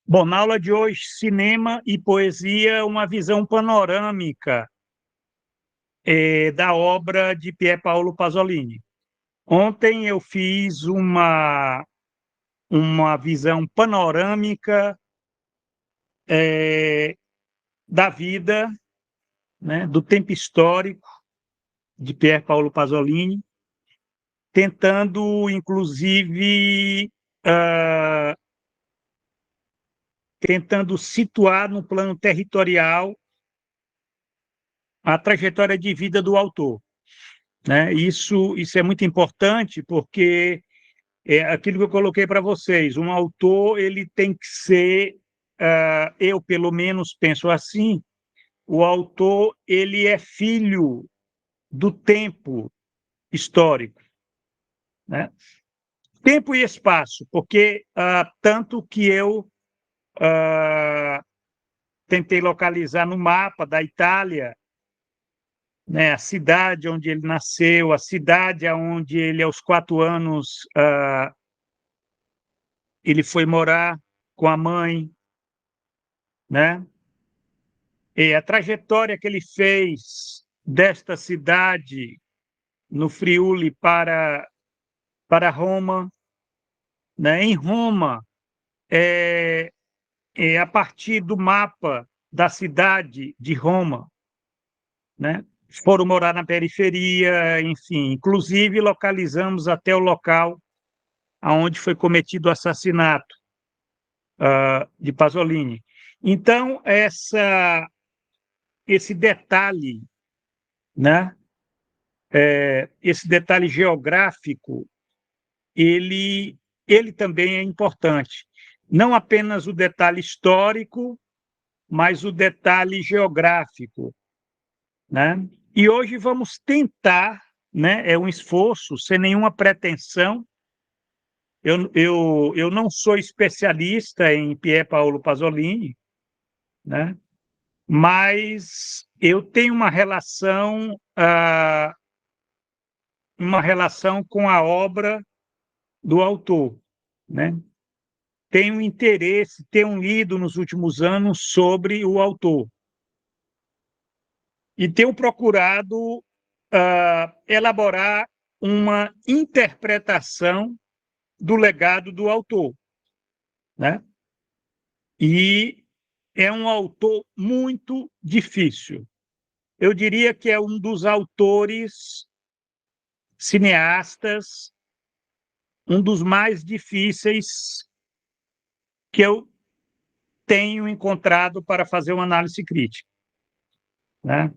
Bom, na aula de hoje, cinema e poesia, uma visão panorâmica da obra de Pier Paolo Pasolini. Ontem eu fiz uma visão panorâmica da vida, né, do tempo histórico de Pier Paolo Pasolini, tentando, inclusive, tentando situar no plano territorial a trajetória de vida do autor, né? Isso é muito importante porque é aquilo que eu coloquei para vocês. Um autor ele tem que ser, eu pelo menos penso assim, o autor ele é filho do tempo histórico, né? Tempo e espaço, porque tanto que eu tentei localizar no mapa da Itália, né, a cidade onde ele nasceu, a cidade onde ele, aos 4 anos, ele foi morar com a mãe, né? E a trajetória que ele fez desta cidade, no Friuli, para Roma, né? Em Roma, a partir do mapa da cidade de Roma, né? Foram morar na periferia, enfim, inclusive localizamos até o local onde foi cometido o assassinato de Pasolini. Então, esse detalhe, né? Esse detalhe geográfico, ele também é importante. Não apenas o detalhe histórico, mas o detalhe geográfico, né? E hoje vamos tentar, né? É um esforço, sem nenhuma pretensão. Eu não sou especialista em Pier Paolo Pasolini, né? Mas eu tenho uma relação com a obra do autor, né? Tenho interesse, tenho lido nos últimos anos sobre o autor e tenho procurado elaborar uma interpretação do legado do autor, né? E é um autor muito difícil. Eu diria que é um dos autores cineastas, um dos mais difíceis que eu tenho encontrado para fazer uma análise crítica, né?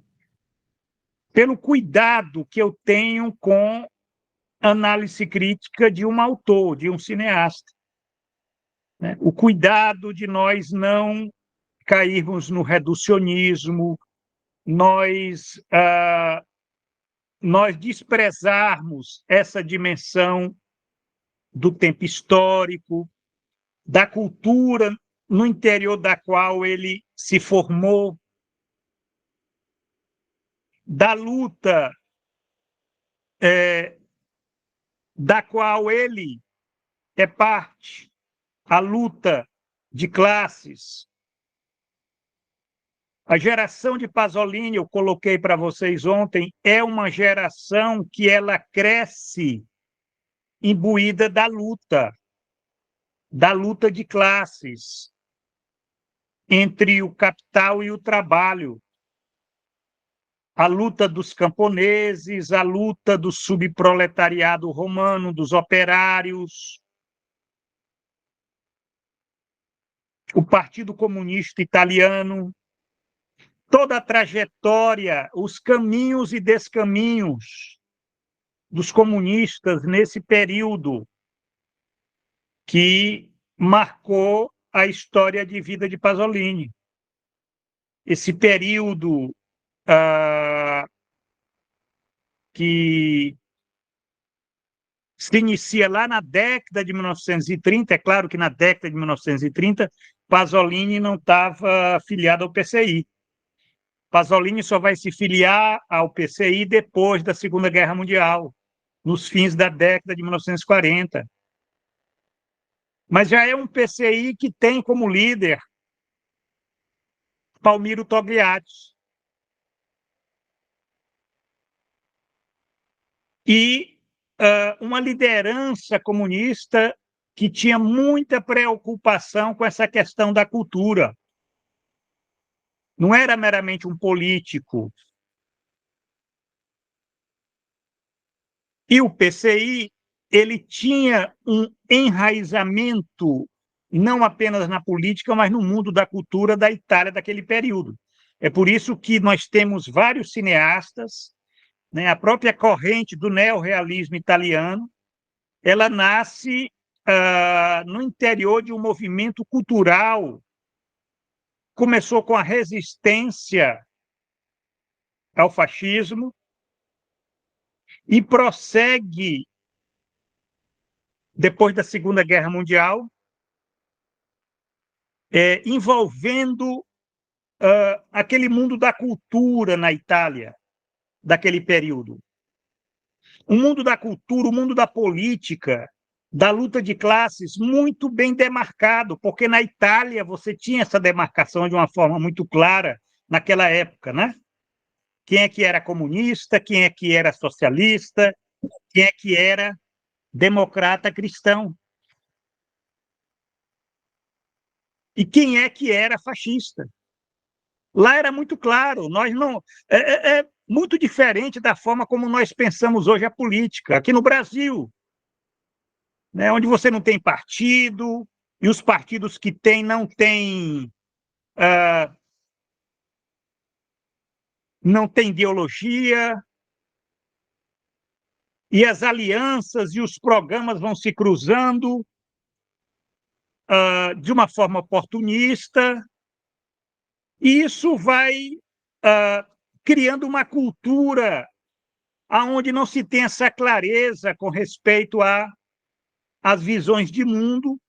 Pelo cuidado que eu tenho com análise crítica de um autor, de um cineasta, né? O cuidado de nós não cairmos no reducionismo, nós, nós desprezarmos essa dimensão do tempo histórico, da cultura no interior da qual ele se formou, da luta da qual ele é parte, a luta de classes. A geração de Pasolini, eu coloquei para vocês ontem, é uma geração que ela cresce imbuída da luta de classes entre o capital e o trabalho, a luta dos camponeses, a luta do subproletariado romano, dos operários, o Partido Comunista Italiano, toda a trajetória, os caminhos e descaminhos dos comunistas nesse período que marcou a história de vida de Pasolini. Esse período que se inicia lá na década de 1930, é claro que na década de 1930, Pasolini não estava afiliado ao PCI. Pasolini só vai se filiar ao PCI depois da Segunda Guerra Mundial, nos fins da década de 1940. mas já é um PCI que tem como líder Palmiro Togliatti. E uma liderança comunista que tinha muita preocupação com essa questão da cultura. Não era meramente um político. E o PCI, ele tinha um enraizamento não apenas na política, mas no mundo da cultura da Itália daquele período. É por isso que nós temos vários cineastas, né? A própria corrente do neorrealismo italiano, ela nasce no interior de um movimento cultural. Começou com a resistência ao fascismo e prossegue depois da Segunda Guerra Mundial, envolvendo aquele mundo da cultura na Itália, daquele período. O mundo da cultura, o mundo da política, da luta de classes, muito bem demarcado, porque na Itália você tinha essa demarcação de uma forma muito clara naquela época, né? Quem é que era comunista, quem é que era socialista, quem é que era democrata cristão. E quem é que era fascista. Lá era muito claro, nós não é muito diferente da forma como nós pensamos hoje a política aqui no Brasil, né, onde você não tem partido e os partidos que tem não tem ideologia e as alianças e os programas vão se cruzando de uma forma oportunista, e isso vai criando uma cultura aonde não se tem essa clareza com respeito às visões de mundo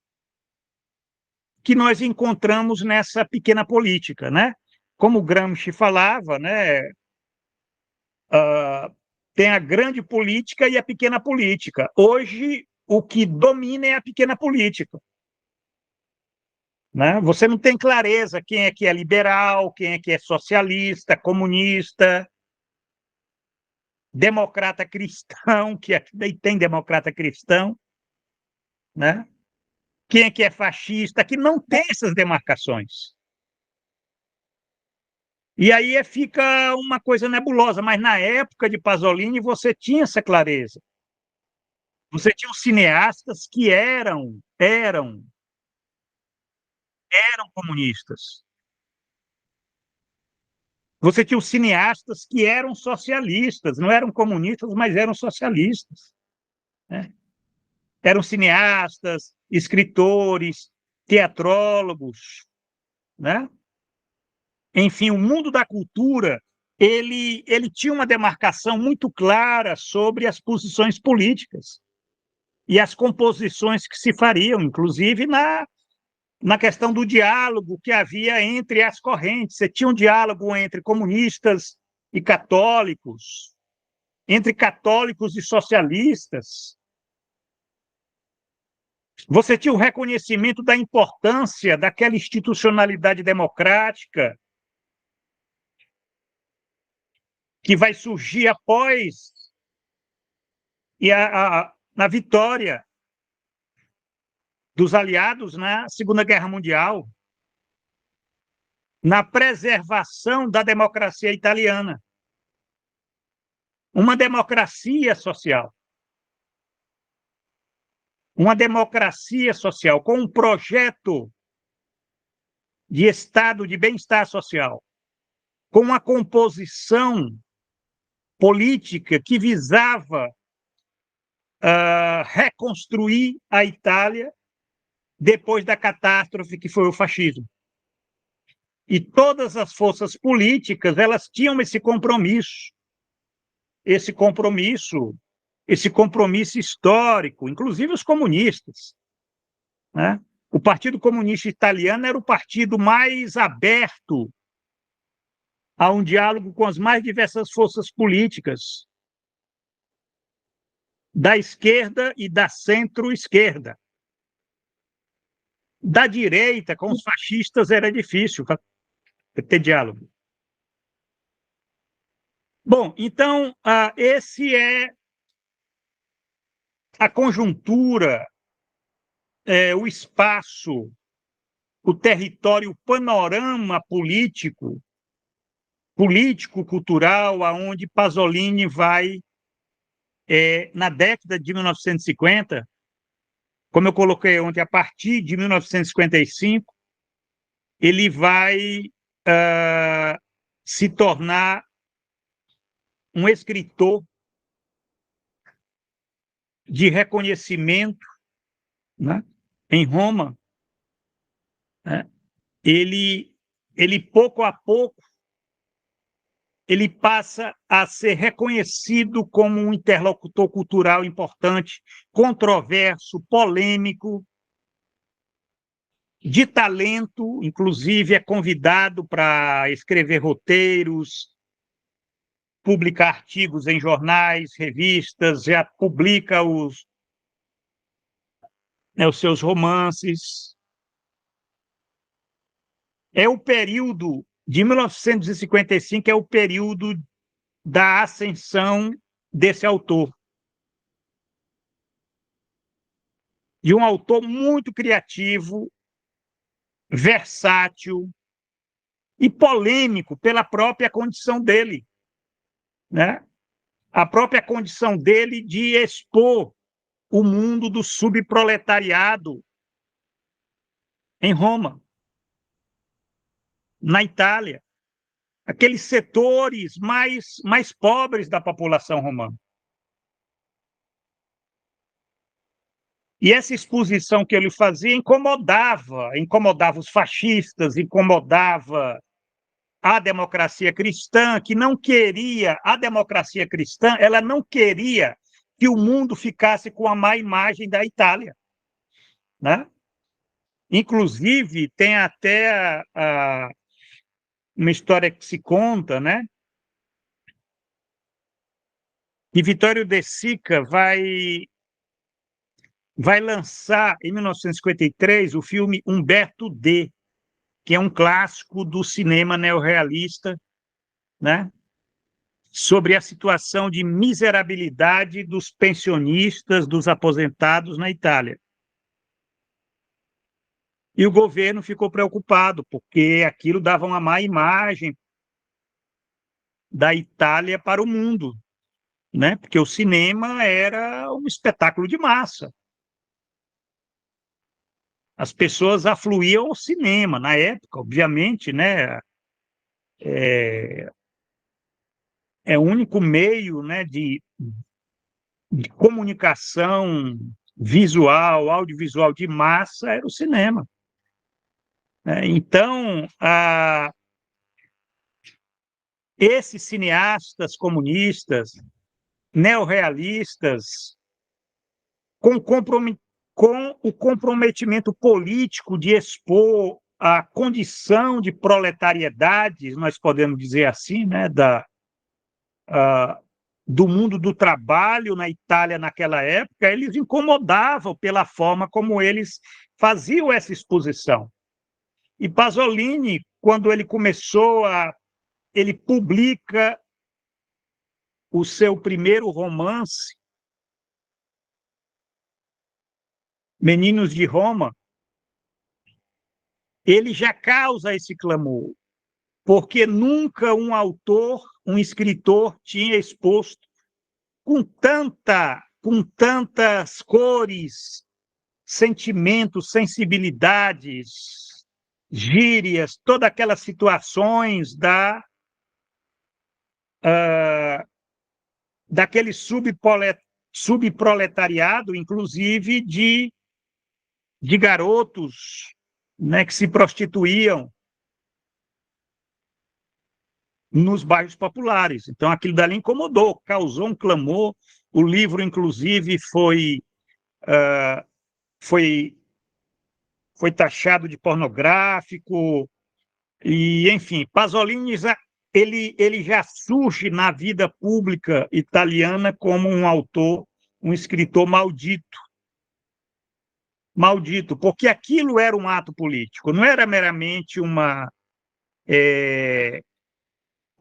que nós encontramos nessa pequena política, né? Como Gramsci falava, né? Tem a grande política e a pequena política. Hoje, o que domina é a pequena política. Né? Você não tem clareza quem é que é liberal, quem é que é socialista, comunista, democrata cristão, que aqui tem democrata cristão, né? Quem é que é fascista, que não tem essas demarcações. E aí fica uma coisa nebulosa, mas na época de Pasolini você tinha essa clareza. Você tinha os cineastas que eram comunistas. Você tinha os cineastas que eram socialistas, não eram comunistas, mas eram socialistas. Né? Eram cineastas, escritores, teatrólogos, né? Enfim, o mundo da cultura ele tinha uma demarcação muito clara sobre as posições políticas e as composições que se fariam, inclusive na questão do diálogo que havia entre as correntes. Você tinha um diálogo entre comunistas e católicos, entre católicos e socialistas. Você tinha o reconhecimento da importância daquela institucionalidade democrática que vai surgir após na vitória dos aliados na Segunda Guerra Mundial, na preservação da democracia italiana. Uma democracia social. Uma democracia social com um projeto de Estado de bem-estar social, com uma composição política que visava reconstruir a Itália depois da catástrofe que foi o fascismo. E todas as forças políticas, elas tinham esse compromisso histórico, inclusive os comunistas, né? O Partido Comunista Italiano era o partido mais aberto a um diálogo com as mais diversas forças políticas da esquerda e da centro-esquerda. Da direita, com os fascistas, era difícil ter diálogo. Bom, então, esse é a conjuntura, o espaço, o território, o panorama político-cultural, aonde Pasolini vai, na década de 1950, como eu coloquei ontem, a partir de 1955, ele vai se tornar um escritor de reconhecimento, né, em Roma. Né? Ele, pouco a pouco, ele passa a ser reconhecido como um interlocutor cultural importante, controverso, polêmico, de talento, inclusive é convidado para escrever roteiros, publicar artigos em jornais, revistas, já publica os seus romances. É o período de 1955, é o período da ascensão desse autor. De um autor muito criativo, versátil e polêmico pela própria condição dele, né? A própria condição dele de expor o mundo do subproletariado em Roma, na Itália, aqueles setores mais pobres da população romana. E essa exposição que ele fazia incomodava os fascistas, incomodava a democracia cristã, que não queria, a democracia cristã, ela não queria que o mundo ficasse com a má imagem da Itália, né? Inclusive, tem até uma história que se conta, né? Que Vittorio De Sica vai lançar, em 1953, o filme Umberto D., que é um clássico do cinema neorrealista, né? Sobre a situação de miserabilidade dos pensionistas, dos aposentados na Itália. E o governo ficou preocupado, porque aquilo dava uma má imagem da Itália para o mundo, né? Porque o cinema era um espetáculo de massa. As pessoas afluíam ao cinema na época, obviamente, né? É o único meio, né, de comunicação visual, audiovisual de massa era o cinema. Então, esses cineastas comunistas, neorrealistas, com o comprometimento político de expor a condição de proletariedade, nós podemos dizer assim, né, do mundo do trabalho na Itália naquela época, eles incomodavam pela forma como eles faziam essa exposição. E Pasolini, quando ele publica o seu primeiro romance, Meninos de Roma, ele já causa esse clamor, porque nunca um autor, um escritor tinha exposto com tantas cores, sentimentos, sensibilidades, gírias, todas aquelas situações daquele subproletariado, inclusive de garotos, né, que se prostituíam nos bairros populares. Então, aquilo dali incomodou, causou um clamor. O livro, inclusive, foi taxado de pornográfico. E, enfim, Pasolini ele já surge na vida pública italiana como um autor, um escritor maldito. maldito, porque aquilo era um ato político, não era meramente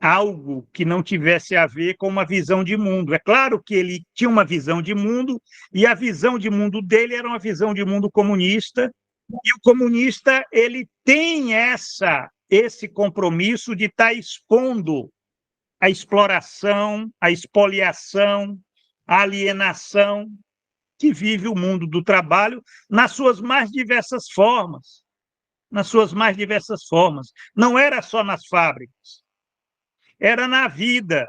algo que não tivesse a ver com uma visão de mundo. É claro que ele tinha uma visão de mundo, e a visão de mundo dele era uma visão de mundo comunista, e o comunista ele tem esse compromisso de estar expondo a exploração, a expoliação, a alienação que vive o mundo do trabalho nas suas mais diversas formas, nas suas mais diversas formas. Não era só nas fábricas, era na vida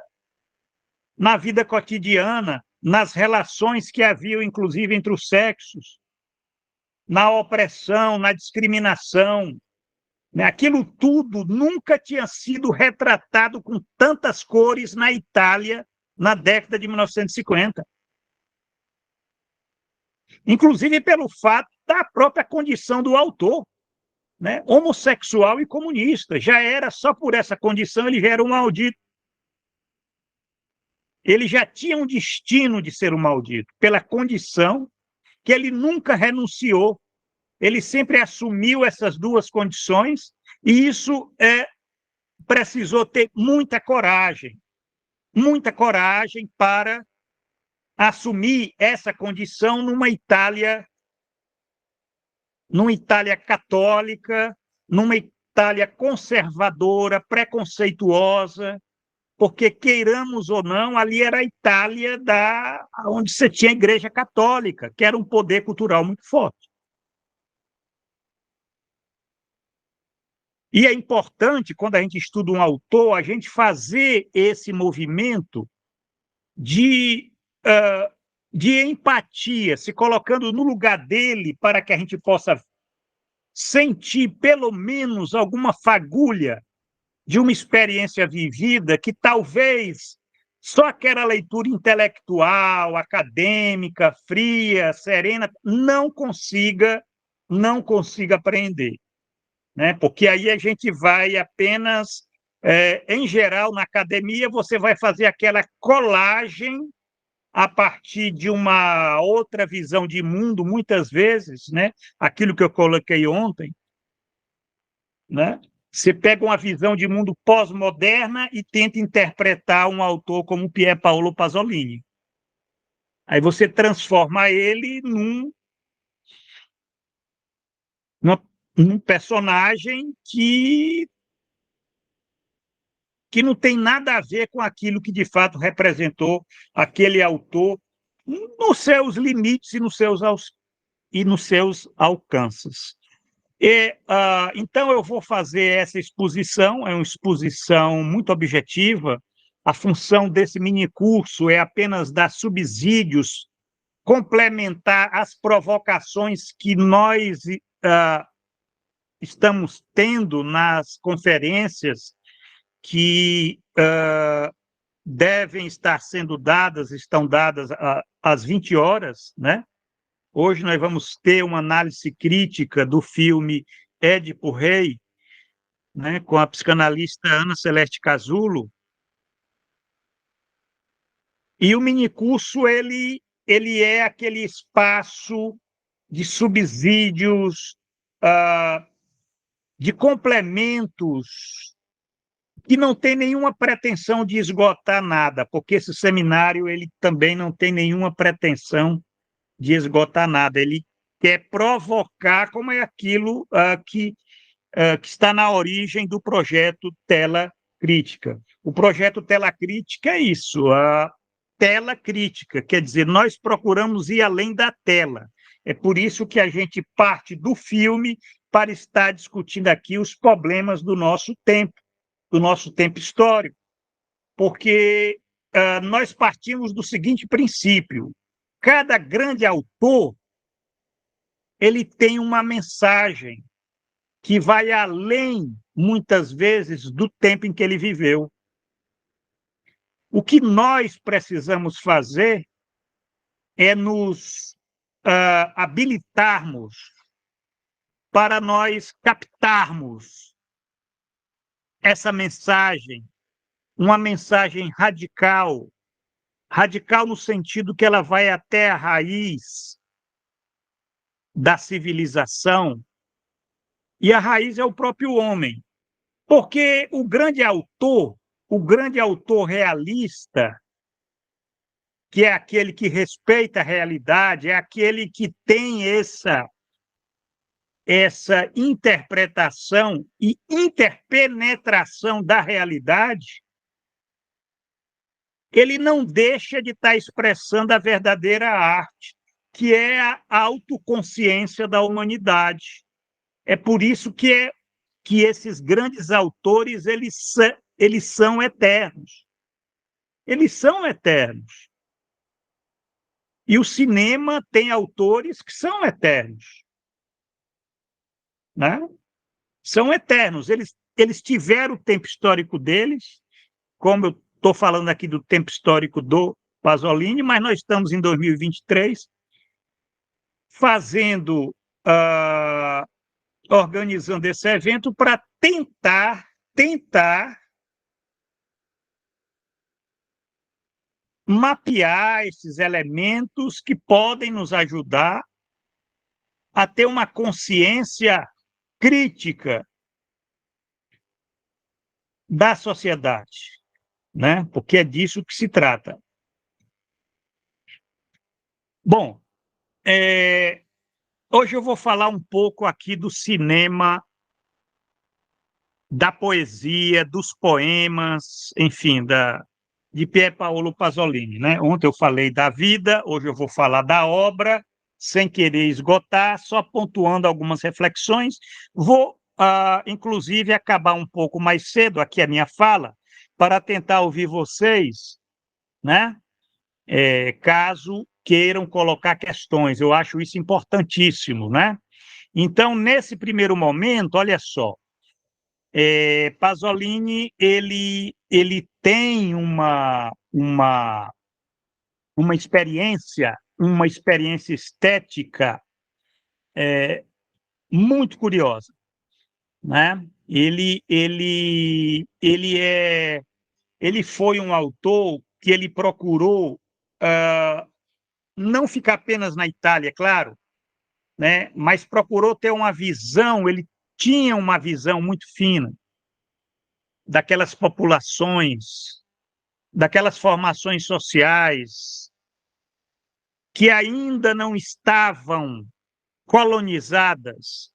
cotidiana, nas relações que haviam, inclusive, entre os sexos, na opressão, na discriminação. Aquilo tudo nunca tinha sido retratado com tantas cores na Itália na década de 1950. Inclusive pelo fato da própria condição do autor, né? Homossexual e comunista. Já era, só por essa condição, ele já era um maldito. Ele já tinha um destino de ser um maldito, pela condição que ele nunca renunciou. Ele sempre assumiu essas duas condições, e isso precisou ter muita coragem para assumir essa condição numa Itália católica, numa Itália conservadora, preconceituosa, porque, queiramos ou não, ali era a Itália onde você tinha a Igreja Católica, que era um poder cultural muito forte. E é importante, quando a gente estuda um autor, a gente fazer esse movimento de, de empatia, se colocando no lugar dele, para que a gente possa sentir, pelo menos, alguma fagulha de uma experiência vivida que talvez só aquela leitura intelectual, acadêmica, fria, serena, não consiga apreender, né? Porque aí a gente vai apenas, em geral, na academia, você vai fazer aquela colagem a partir de uma outra visão de mundo, muitas vezes, né? Aquilo que eu coloquei ontem, né? Você pega uma visão de mundo pós-moderna e tenta interpretar um autor como Pier Paolo Pasolini. Aí você transforma ele num personagem que não tem nada a ver com aquilo que de fato representou aquele autor nos seus limites e nos seus alcances. Então, eu vou fazer essa exposição, é uma exposição muito objetiva. A função desse minicurso é apenas dar subsídios, complementar as provocações que nós estamos tendo nas conferências que devem estar sendo dadas, estão dadas às 20 horas, né? Hoje nós vamos ter uma análise crítica do filme Édipo Rei, né, com a psicanalista Ana Celeste Casulo. E o minicurso ele é aquele espaço de subsídios, de complementos, que não tem nenhuma pretensão de esgotar nada, porque esse seminário ele também não tem nenhuma pretensão de esgotar nada. Ele quer provocar, como é aquilo que está na origem do projeto Tela Crítica. O projeto Tela Crítica é isso, a tela crítica, quer dizer, nós procuramos ir além da tela. É por isso que a gente parte do filme para estar discutindo aqui os problemas do nosso tempo histórico, porque nós partimos do seguinte princípio: cada grande autor ele tem uma mensagem que vai além, muitas vezes, do tempo em que ele viveu. O que nós precisamos fazer é nos habilitarmos para nós captarmos essa mensagem, uma mensagem radical, radical no sentido que ela vai até a raiz da civilização, e a raiz é o próprio homem. Porque o grande autor realista, que é aquele que respeita a realidade, é aquele que tem essa interpretação e interpenetração da realidade, ele não deixa de estar expressando a verdadeira arte, que é a autoconsciência da humanidade. É por isso que esses grandes autores eles são eternos. Eles são eternos. E o cinema tem autores que são eternos, né? São eternos. Eles tiveram o tempo histórico deles, como eu estou falando aqui do tempo histórico do Pasolini, mas nós estamos em 2023 fazendo, organizando esse evento para tentar mapear esses elementos que podem nos ajudar a ter uma consciência crítica da sociedade, né? Porque é disso que se trata. Bom, hoje eu vou falar um pouco aqui do cinema, da poesia, dos poemas, enfim, de Pier Paolo Pasolini, né? Ontem eu falei da vida, hoje eu vou falar da obra, sem querer esgotar, só pontuando algumas reflexões. Vou, inclusive, acabar um pouco mais cedo aqui a minha fala, para tentar ouvir vocês, né? Caso queiram colocar questões, eu acho isso importantíssimo, né? Então, nesse primeiro momento, olha só, Pasolini ele tem uma experiência estética muito curiosa, né? Ele foi um autor que ele procurou não ficar apenas na Itália, é claro, né? Mas procurou ter uma visão, ele tinha uma visão muito fina daquelas populações, daquelas formações sociais que ainda não estavam colonizadas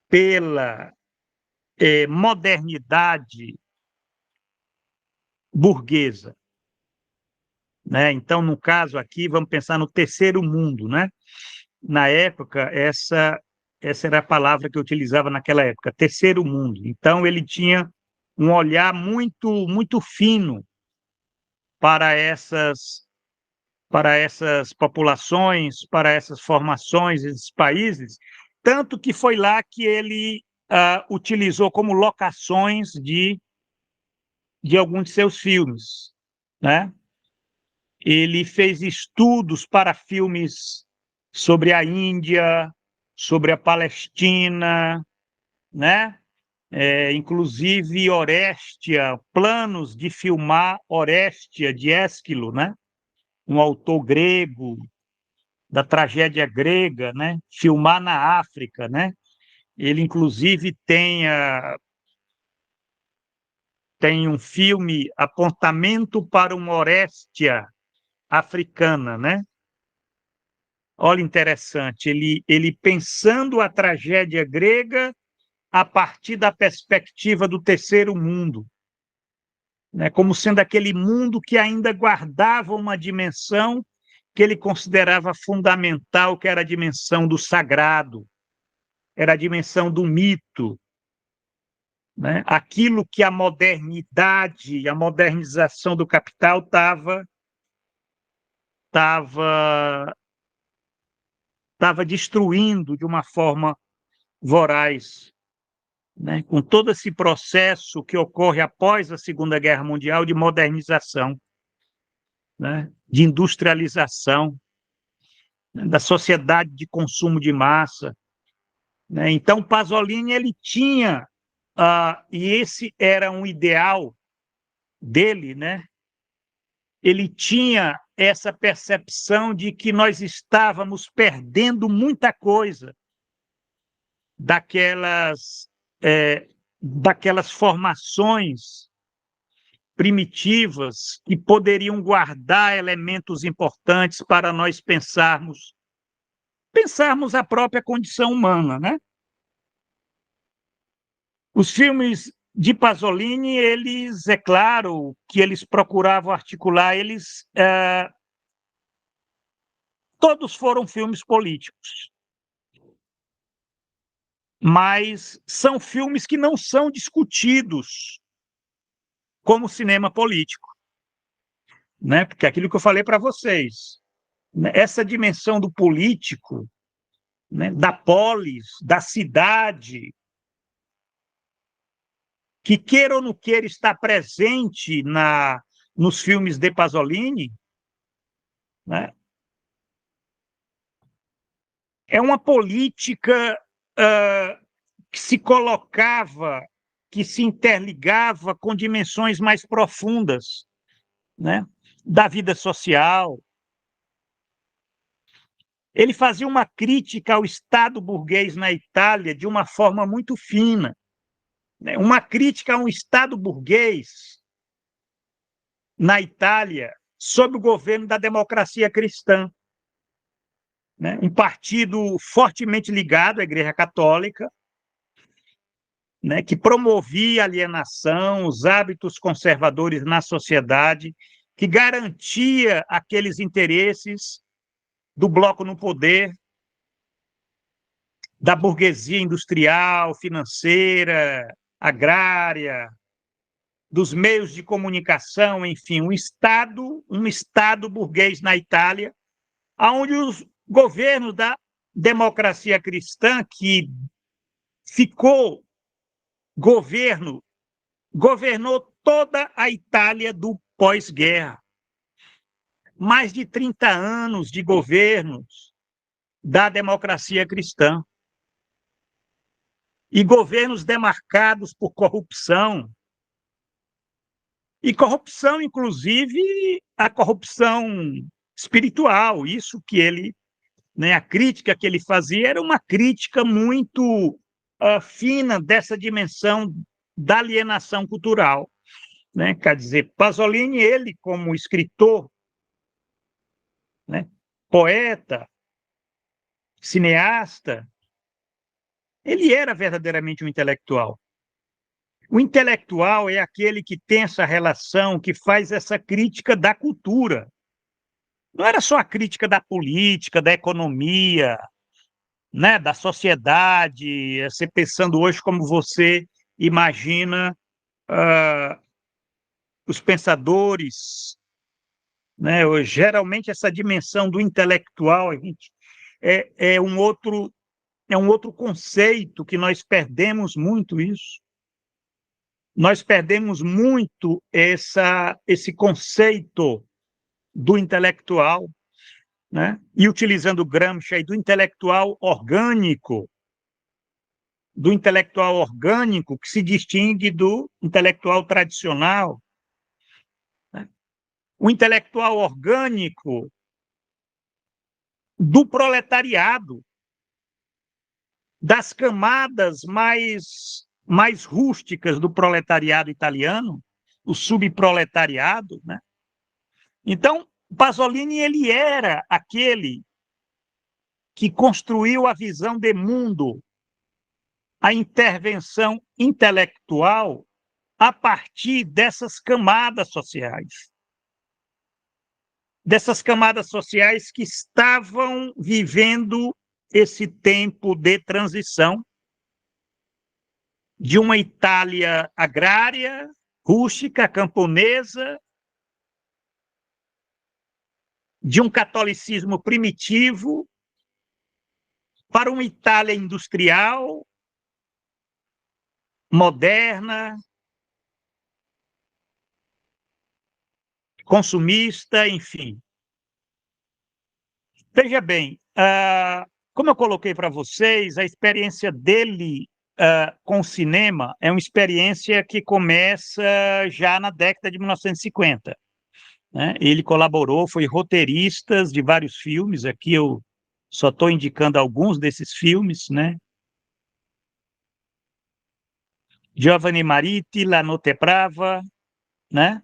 pela modernidade burguesa, né? Então, no caso aqui, vamos pensar no terceiro mundo, né? Na época, essa era a palavra que eu utilizava naquela época, terceiro mundo. Então, ele tinha um olhar muito fino para essas populações, para essas formações, esses países, tanto que foi lá que ele utilizou como locações de alguns de seus filmes, né? Ele fez estudos para filmes sobre a Índia, sobre a Palestina, né? Inclusive Orestia, planos de filmar Orestia de Ésquilo, né? Um autor grego da tragédia grega, né? Filmar na África, né? Ele inclusive tem um filme Apontamento para uma Orestia africana, né? Olha, interessante, ele pensando a tragédia grega a partir da perspectiva do terceiro mundo, né? Como sendo aquele mundo que ainda guardava uma dimensão que ele considerava fundamental, que era a dimensão do sagrado, era a dimensão do mito, né? Aquilo que a modernidade, a modernização do capital estava destruindo de uma forma voraz, né? Com todo esse processo que ocorre após a Segunda Guerra Mundial de modernização, né? De industrialização, né? Da sociedade de consumo de massa, né? Então, Pasolini ele tinha, e esse era um ideal dele, né? ele tinha essa percepção de que nós estávamos perdendo muita coisa daquelas, daquelas formações primitivas que poderiam guardar elementos importantes para nós pensarmos a própria condição humana, né? Os filmes de Pasolini, eles, é claro, que eles procuravam articular, todos foram filmes políticos, mas são filmes que não são discutidos como cinema político, né? Porque aquilo que eu falei para vocês, né? Essa dimensão do político, né? Da polis, da cidade, que queira ou não queira está presente nos filmes de Pasolini, né? É uma política que se colocava, que se interligava com dimensões mais profundas, né? Da vida social. Ele fazia uma crítica ao Estado burguês na Itália de uma forma muito fina, né? Uma crítica a um Estado burguês na Itália sob o governo da democracia cristã, né? Um partido fortemente ligado à Igreja Católica, né? Que promovia a alienação, os hábitos conservadores na sociedade, que garantia aqueles interesses do bloco no poder, da burguesia industrial, financeira, agrária, dos meios de comunicação, enfim, um estado burguês na Itália, onde os governos da democracia cristã, que ficou governou toda a Itália do pós-guerra. Mais de 30 anos de governos da democracia cristã. E governos demarcados por corrupção. E corrupção, inclusive, a corrupção espiritual. Isso que ele, né, a crítica que ele fazia era uma crítica muito fina dessa dimensão da alienação cultural, né? Quer dizer, Pasolini, ele como escritor, né, poeta, cineasta, ele era verdadeiramente um intelectual. O intelectual é aquele que tem essa relação, que faz essa crítica da cultura. Não era só a crítica da política, da economia, né, da sociedade, você pensando hoje como você imagina os pensadores, né? Geralmente essa dimensão do intelectual é um outro conceito que nós perdemos muito isso. Nós perdemos muito esse conceito do intelectual, né? E utilizando Gramsci aí, do intelectual orgânico que se distingue do intelectual tradicional, né? O intelectual orgânico do proletariado, das camadas mais rústicas do proletariado italiano, o subproletariado, né? Então, Pasolini, ele era aquele que construiu a visão de mundo, a intervenção intelectual a partir dessas camadas sociais. Dessas camadas sociais que estavam vivendo esse tempo de transição de uma Itália agrária, rústica, camponesa, de um catolicismo primitivo, para uma Itália industrial, moderna, consumista, enfim. Veja bem, como eu coloquei para vocês, a experiência dele com o cinema é uma experiência que começa já na década de 1950. né? Ele colaborou, foi roteirista de vários filmes. Aqui eu só estou indicando alguns desses filmes, né? Giovanni Mariti, La Notte Brava, né?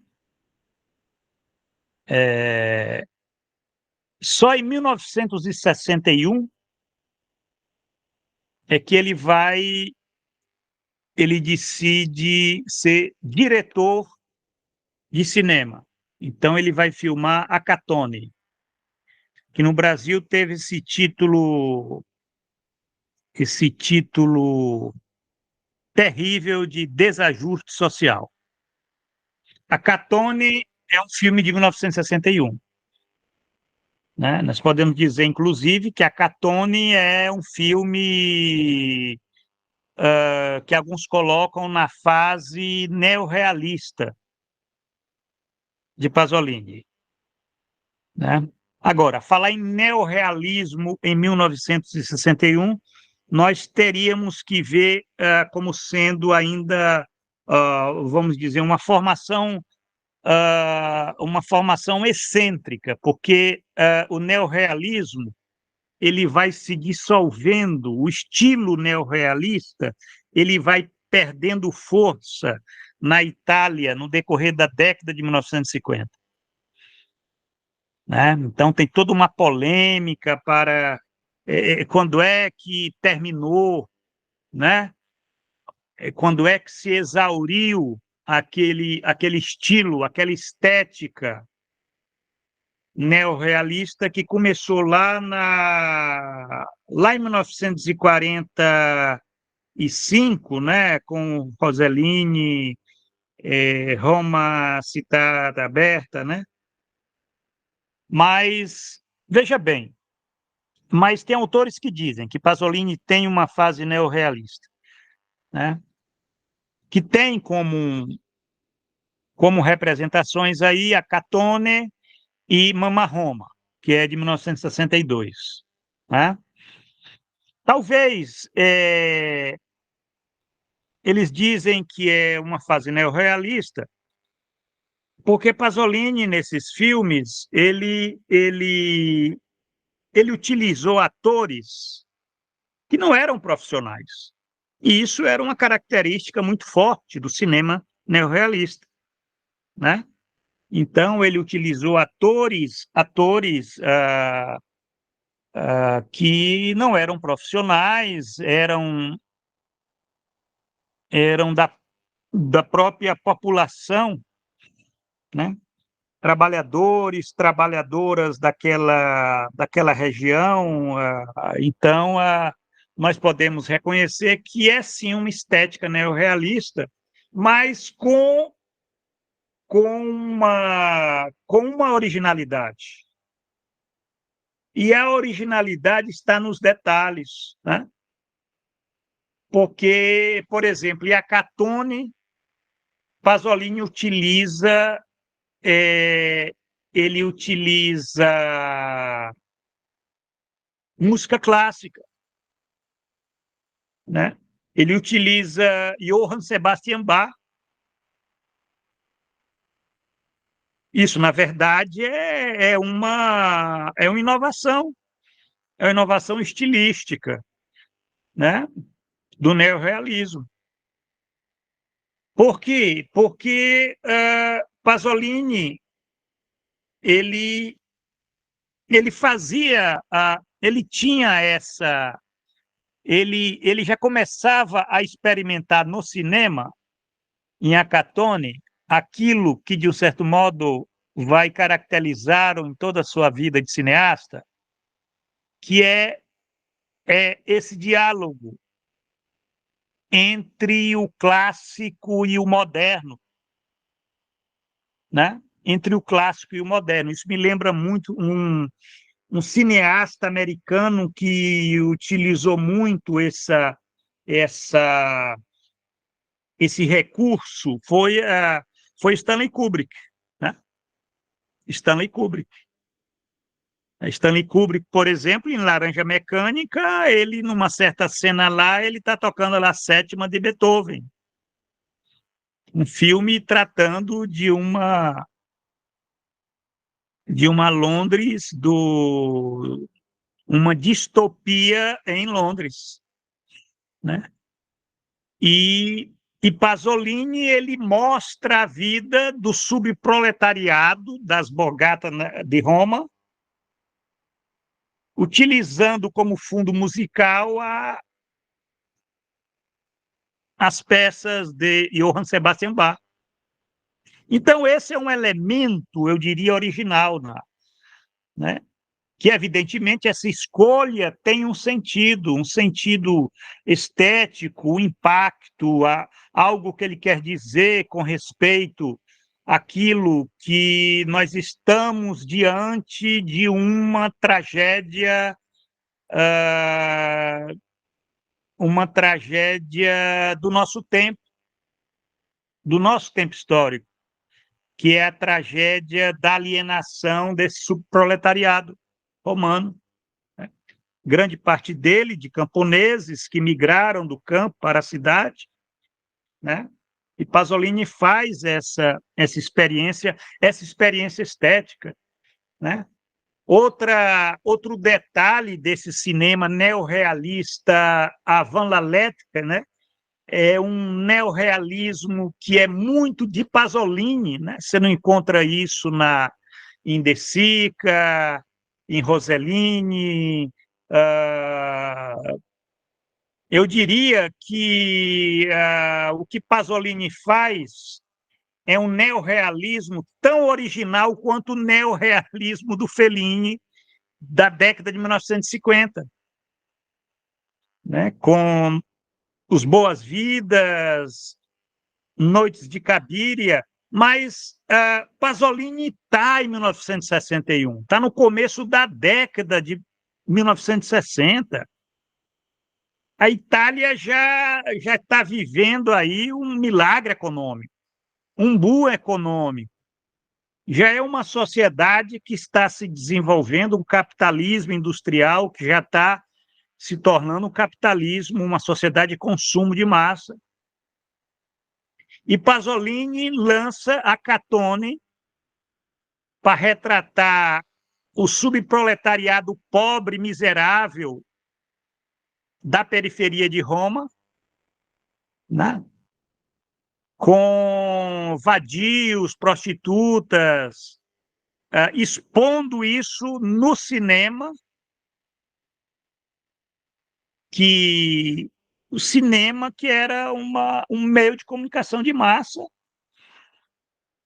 É, Só em 1961 é que ele decide ser diretor de cinema. Então ele vai filmar A Catone, que no Brasil teve esse título terrível de Desajuste Social. A Catone é um filme de 1961. Né? Nós podemos dizer, inclusive, que A Catone é um filme que alguns colocam na fase neorrealista de Pasolini. Né? Agora, falar em neorrealismo em 1961, nós teríamos que ver como sendo ainda, vamos dizer, uma formação excêntrica, porque o neorrealismo ele vai se dissolvendo, o estilo neorrealista ele vai perdendo força na Itália no decorrer da década de 1950. Né? Então tem toda uma polêmica para quando é que terminou, né? Quando é que se exauriu aquele estilo, aquela estética neorrealista que começou lá em 1945, né, com Rossellini, Roma Città Aberta, né? Mas veja bem, mas tem autores que dizem que Pasolini tem uma fase neorrealista, né? Que tem como representações aí a Catone e Mama Roma, que é de 1962, né? Talvez eles dizem que é uma fase neorrealista, porque Pasolini, nesses filmes, ele utilizou atores que não eram profissionais. E isso era uma característica muito forte do cinema neorrealista, né? Então, ele utilizou atores que não eram profissionais, eram da própria população, né? Trabalhadores, trabalhadoras daquela região. Então, nós podemos reconhecer que é sim uma estética neorrealista, mas com uma originalidade. E a originalidade está nos detalhes, né? Porque, por exemplo, a Catone, Pasolini é, ele utiliza música clássica, né? Ele utiliza Johann Sebastian Bach. Isso, na verdade, é uma inovação estilística, né? Do neorrealismo. Por quê? Porque Pasolini ele, ele fazia, ele tinha ele já começava a experimentar no cinema, em A Catone, aquilo que, de um certo modo, vai caracterizar em toda a sua vida de cineasta, que é esse diálogo entre o clássico e o moderno, né? Entre o clássico e o moderno. Isso me lembra muito um cineasta americano que utilizou muito essa, esse recurso, foi Stanley Kubrick, né? Stanley Kubrick. Stanley Kubrick, por exemplo, em Laranja Mecânica, ele, numa certa cena lá, ele está tocando lá a sétima de Beethoven. Um filme tratando de uma Londres uma distopia em Londres, né? E Pasolini ele mostra a vida do subproletariado das bogatas de Roma, utilizando como fundo musical as peças de Johann Sebastian Bach. Então, esse é um elemento, eu diria, original, né? Que, evidentemente, essa escolha tem um sentido estético, um impacto, algo que ele quer dizer com respeito àquilo que nós estamos diante de uma tragédia do nosso tempo histórico, que é a tragédia da alienação desse subproletariado romano. Grande parte dele de camponeses que migraram do campo para a cidade, né? E Pasolini faz essa experiência estética, né? Outro detalhe desse cinema neorrealista avant la lettre, né? É um neorrealismo que é muito de Pasolini, né? Você não encontra isso em De Sica, em Rossellini. Eu diria que o que Pasolini faz é um neorrealismo tão original quanto o neorrealismo do Fellini da década de 1950, né? Com Os Boas-Vidas, Noites de Cabiria, mas Pasolini está em 1961, está no começo da década de 1960. A Itália já está vivendo aí um milagre econômico, um boom econômico. Já é uma sociedade que está se desenvolvendo, um capitalismo industrial que já está se tornando um capitalismo, uma sociedade de consumo de massa. E Pasolini lança a Catone para retratar o subproletariado pobre, miserável da periferia de Roma, né? Com vadios, prostitutas, expondo isso no cinema, o cinema que era um meio de comunicação de massa,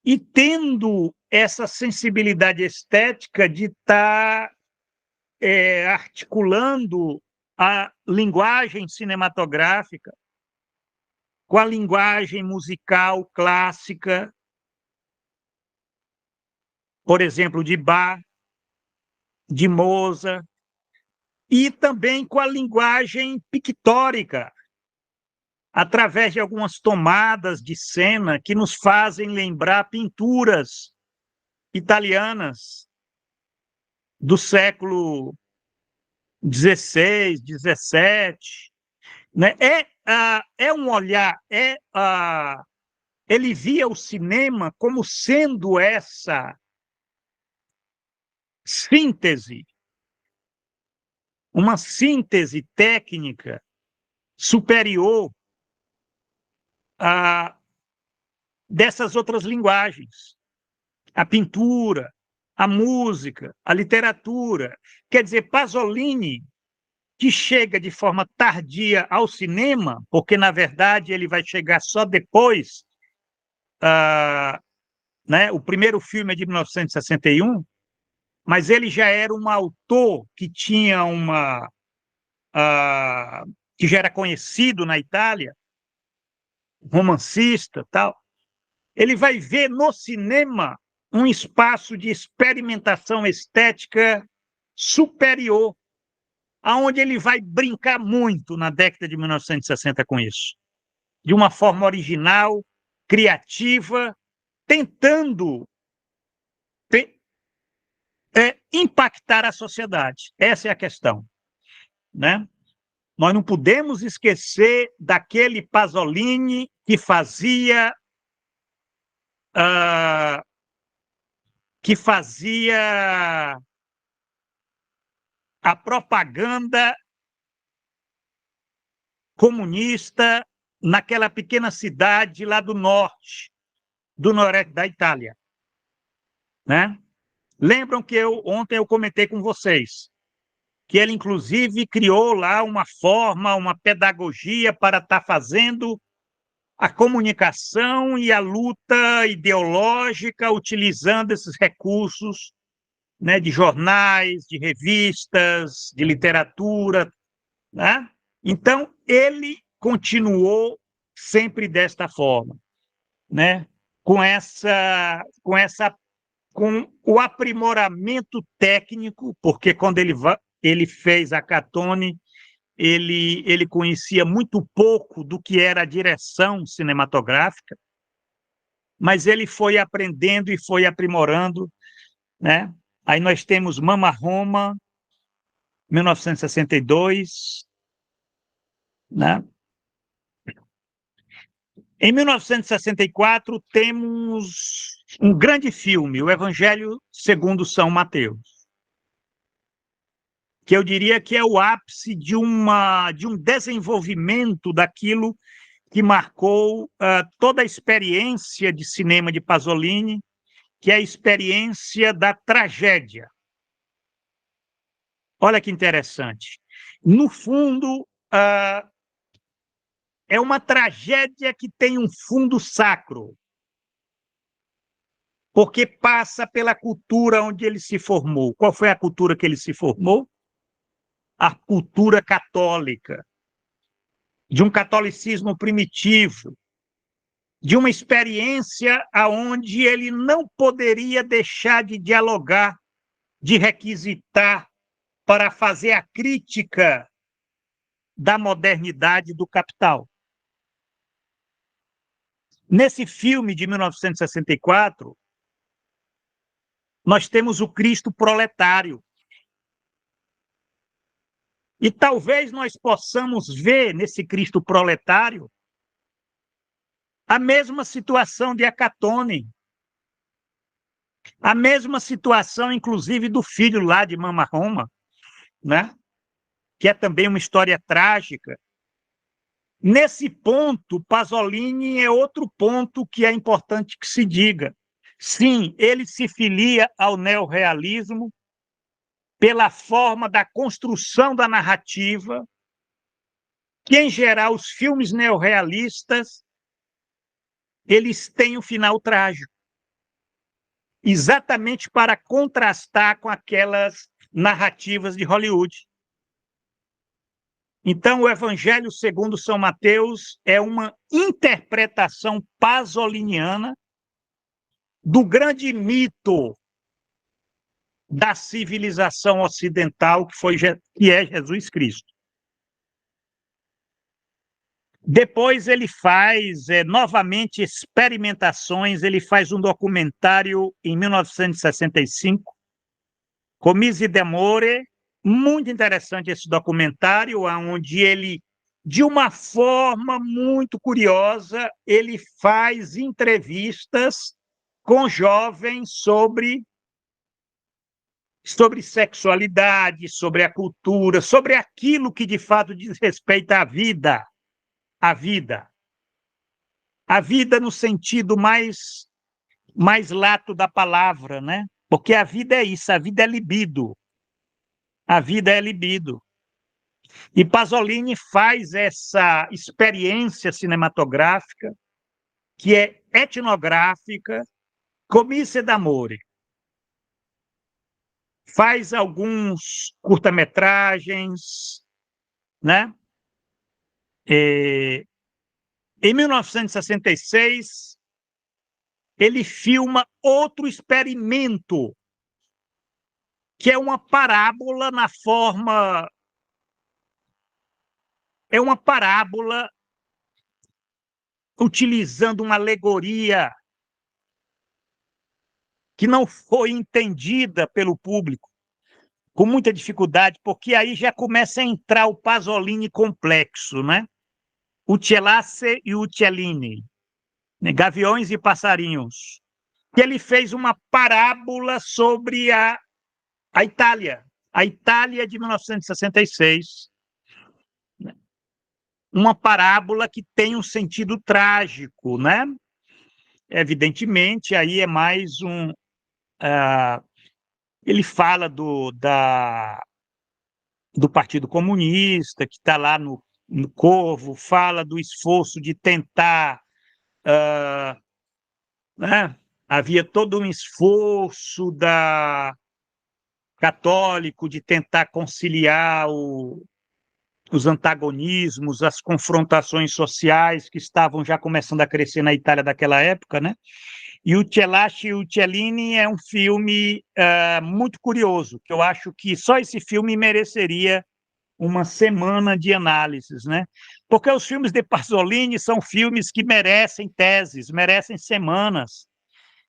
e tendo essa sensibilidade estética de estar articulando a linguagem cinematográfica com a linguagem musical clássica, por exemplo, de Bach, de Mozart, e também com a linguagem pictórica, através de algumas tomadas de cena que nos fazem lembrar pinturas italianas do século XVI, XVII. Né? É um olhar, ele via o cinema como sendo essa síntese, uma síntese técnica superior dessas outras linguagens, a pintura, a música, a literatura. Quer dizer, Pasolini, que chega de forma tardia ao cinema, porque, na verdade, ele vai chegar só depois, né? O primeiro filme é de 1961, mas ele já era um autor que tinha que já era conhecido na Itália, romancista, tal. Ele vai ver no cinema um espaço de experimentação estética superior, aonde ele vai brincar muito na década de 1960 com isso, de uma forma original, criativa, tentando impactar a sociedade. Essa é a questão, né? Nós não podemos esquecer daquele Pasolini que fazia que fazia a propaganda comunista naquela pequena cidade lá do noroeste da Itália, né? Lembram que ontem eu comentei com vocês que ele, inclusive, criou lá uma forma, uma pedagogia para estar fazendo a comunicação e a luta ideológica utilizando esses recursos, né, de jornais, de revistas, de literatura, né? Então, ele continuou sempre desta forma, né? Com o aprimoramento técnico, porque quando ele fez a Catone, ele conhecia muito pouco do que era a direção cinematográfica, mas ele foi aprendendo e foi aprimorando, né? Aí nós temos Mama Roma, 1962, né? Em 1964, temos um grande filme, O Evangelho segundo São Mateus, que eu diria que é o ápice de um desenvolvimento daquilo que marcou toda a experiência de cinema de Pasolini, que é a experiência da tragédia. Olha que interessante. No fundo, é uma tragédia que tem um fundo sacro, porque passa pela cultura onde ele se formou. Qual foi a cultura que ele se formou? A cultura católica, de um catolicismo primitivo, de uma experiência aonde ele não poderia deixar de dialogar, de requisitar para fazer a crítica da modernidade do capital. Nesse filme de 1964, nós temos o Cristo proletário. E talvez nós possamos ver nesse Cristo proletário a mesma situação de Acatone, a mesma situação, inclusive, do filho lá de Mama Roma, né? Que é também uma história trágica. Nesse ponto, Pasolini é outro ponto que é importante que se diga. Sim, ele se filia ao neorrealismo pela forma da construção da narrativa, que, em geral, os filmes neorrealistas eles têm um final trágico, exatamente para contrastar com aquelas narrativas de Hollywood. Então, o Evangelho segundo São Mateus é uma interpretação pasoliniana do grande mito da civilização ocidental, que é Jesus Cristo. Depois ele faz novamente experimentações, ele faz um documentário em 1965, Comisi d'Amore, muito interessante esse documentário, onde ele, de uma forma muito curiosa, ele faz entrevistas com jovens sobre sexualidade, sobre a cultura, sobre aquilo que de fato diz respeito à vida. A vida. A vida no sentido mais lato da palavra, né? Porque a vida é isso, a vida é libido. A vida é libido. E Pasolini faz essa experiência cinematográfica, que é etnográfica, Comisse d'Amore. Faz alguns curta-metragens, né? Em 1966, ele filma outro experimento, que é uma parábola na forma... É uma parábola utilizando uma alegoria que não foi entendida pelo público, com muita dificuldade, porque aí já começa a entrar o Pasolini complexo, né? Uccellasse e Uccellini, né? Gaviões e passarinhos. que ele fez uma parábola sobre a Itália de 1966, uma parábola que tem um sentido trágico, né? Evidentemente, aí é mais um... ele fala do Partido Comunista, que está lá no Corvo, fala do esforço de tentar... né? Havia todo um esforço católico de tentar conciliar os antagonismos, as confrontações sociais que estavam já começando a crescer na Itália daquela época, né? E o Schillaci e o Cellini é um filme muito curioso, que eu acho que só esse filme mereceria uma semana de análises, né? Porque os filmes de Pasolini são filmes que merecem teses, merecem semanas,